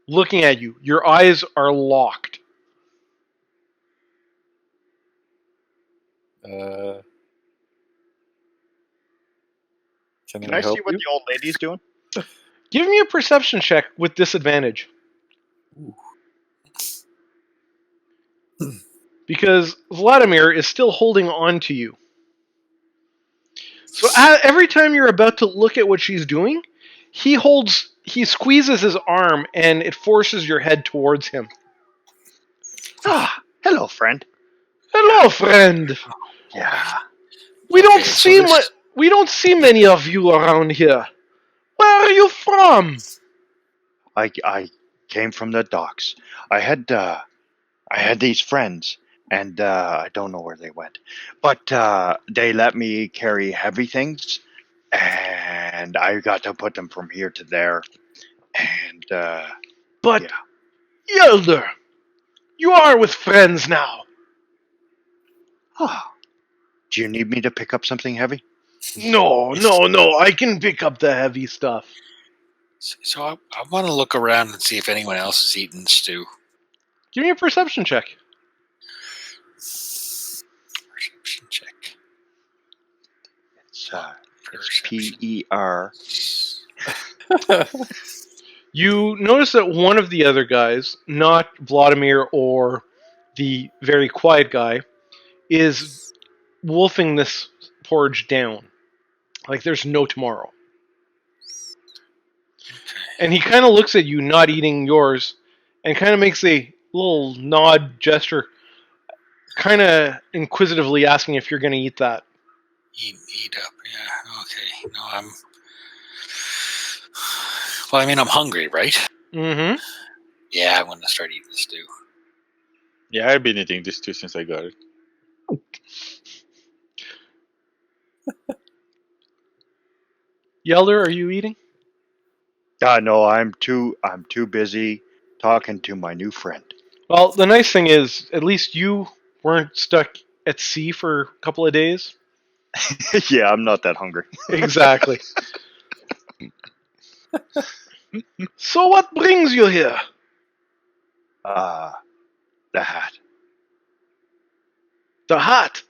looking at you. Your eyes are locked. Can Can I see help what you? the old lady's doing? Give me a perception check with disadvantage. Ooh. Because Vladimir is still holding on to you. So every time you're about to look at what she's doing, he squeezes his arm and it forces your head towards him. Ah, hello, friend. Hello, friend. Yeah. We Okay, so don't see many of you around here. Where are you from? I came from the docks. I had these friends, and I don't know where they went, but they let me carry heavy things, and I got to put them from here to there, and But yeah. Yelder, you are with friends now. Oh, do you need me to pick up something heavy? No. I can pick up the heavy stuff. So I want to look around and see if anyone else is eating stew. Give me a perception check. Perception check. It's Perception. PER. You notice that one of the other guys, not Vladimir or the very quiet guy, is wolfing this porridge down. Like there's no tomorrow. Okay. And he kind of looks at you, not eating yours, and kind of makes a little nod gesture, kind of inquisitively asking if you're going to eat that. Eat up. Yeah. Okay. No, I'm Well, I mean, I'm hungry, right? Mm-hmm. Yeah, I'm going to start eating the stew. Yeah, I've been eating this too since I got it. Yelder, are you eating? No, I'm too busy talking to my new friend. Well, the nice thing is, at least you weren't stuck at sea for a couple of days. Yeah, I'm not that hungry. Exactly. So what brings you here? The hat. The hat.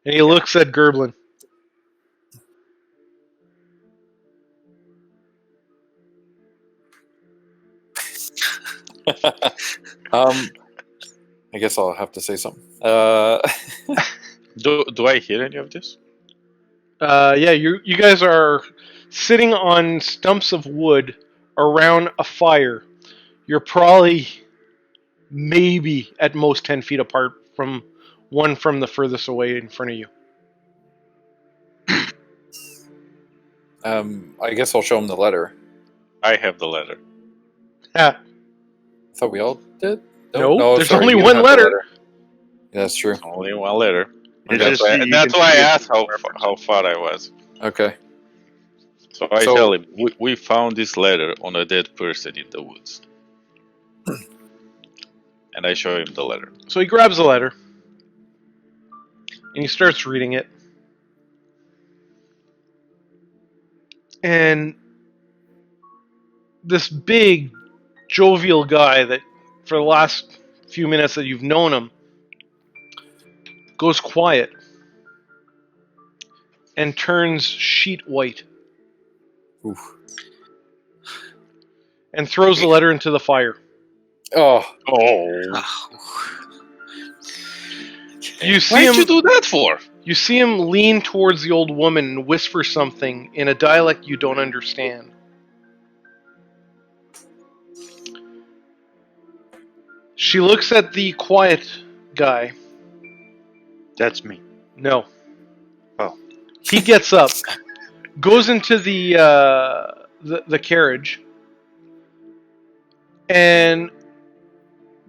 And he looks at Gerblin. I guess I'll have to say something. Do I hear any of this? Yeah, you guys are sitting on stumps of wood around a fire. You're probably maybe at most 10 feet apart from one from the furthest away in front of you. I guess I'll show him the letter. I have the letter. Ah, I thought we all did. No, there's sorry, only you one have the letter. Yeah, that's true. Only one letter. It's That's just- why, you that's can why I see it asked from how far I was. Okay. So I So- tell him, we found this letter on a dead person in the woods. And I show him the letter. So he grabs the letter and he starts reading it. And this big, jovial guy that for the last few minutes that you've known him goes quiet and turns sheet white Oof. and throws the letter into the fire. Oh, Oh. You see Why'd him. you do that for? You see him lean towards the old woman and whisper something in a dialect you don't understand. She looks at the quiet guy. That's me. No. Oh. He gets up, goes into the carriage, and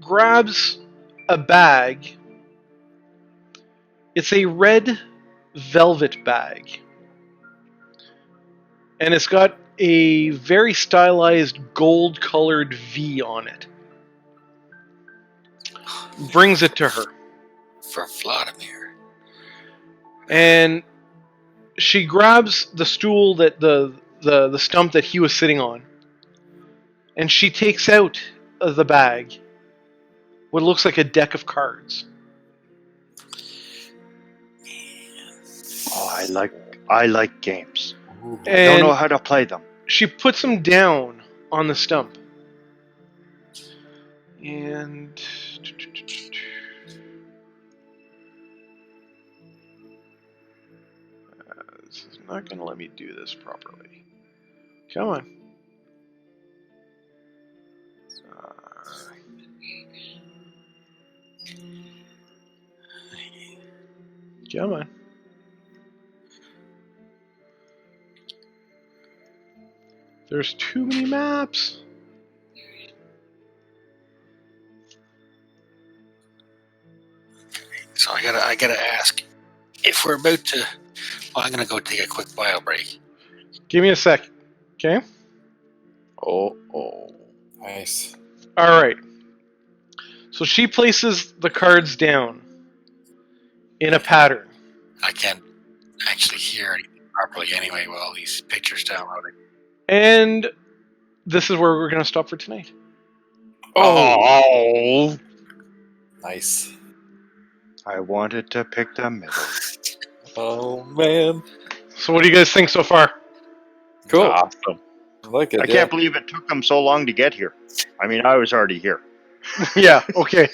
grabs a bag. It's a red velvet bag. And it's got a very stylized gold-colored V on it. Brings it to her. For Vladimir. And she grabs the stool that the stump that he was sitting on, and she takes out of the bag what looks like a deck of cards. Oh, I like games. And I don't know how to play them. she puts them down on the stump. And this is not going to let me do this properly. Come on. Come on. There's too many maps. So I gotta ask if we're about to. Well, I'm gonna go take a quick bio break. Give me a sec. Okay? Oh. nice. Alright. So she places the cards down in a pattern. I can't actually hear anything properly anyway with all these pictures downloading. And this is where we're going to stop for tonight. Oh. Nice. I wanted to pick the middle. Oh man. So what do you guys think so far? Cool. Awesome. I like it. I can't believe it took them so long to get here. I mean, I was already here. Yeah, okay.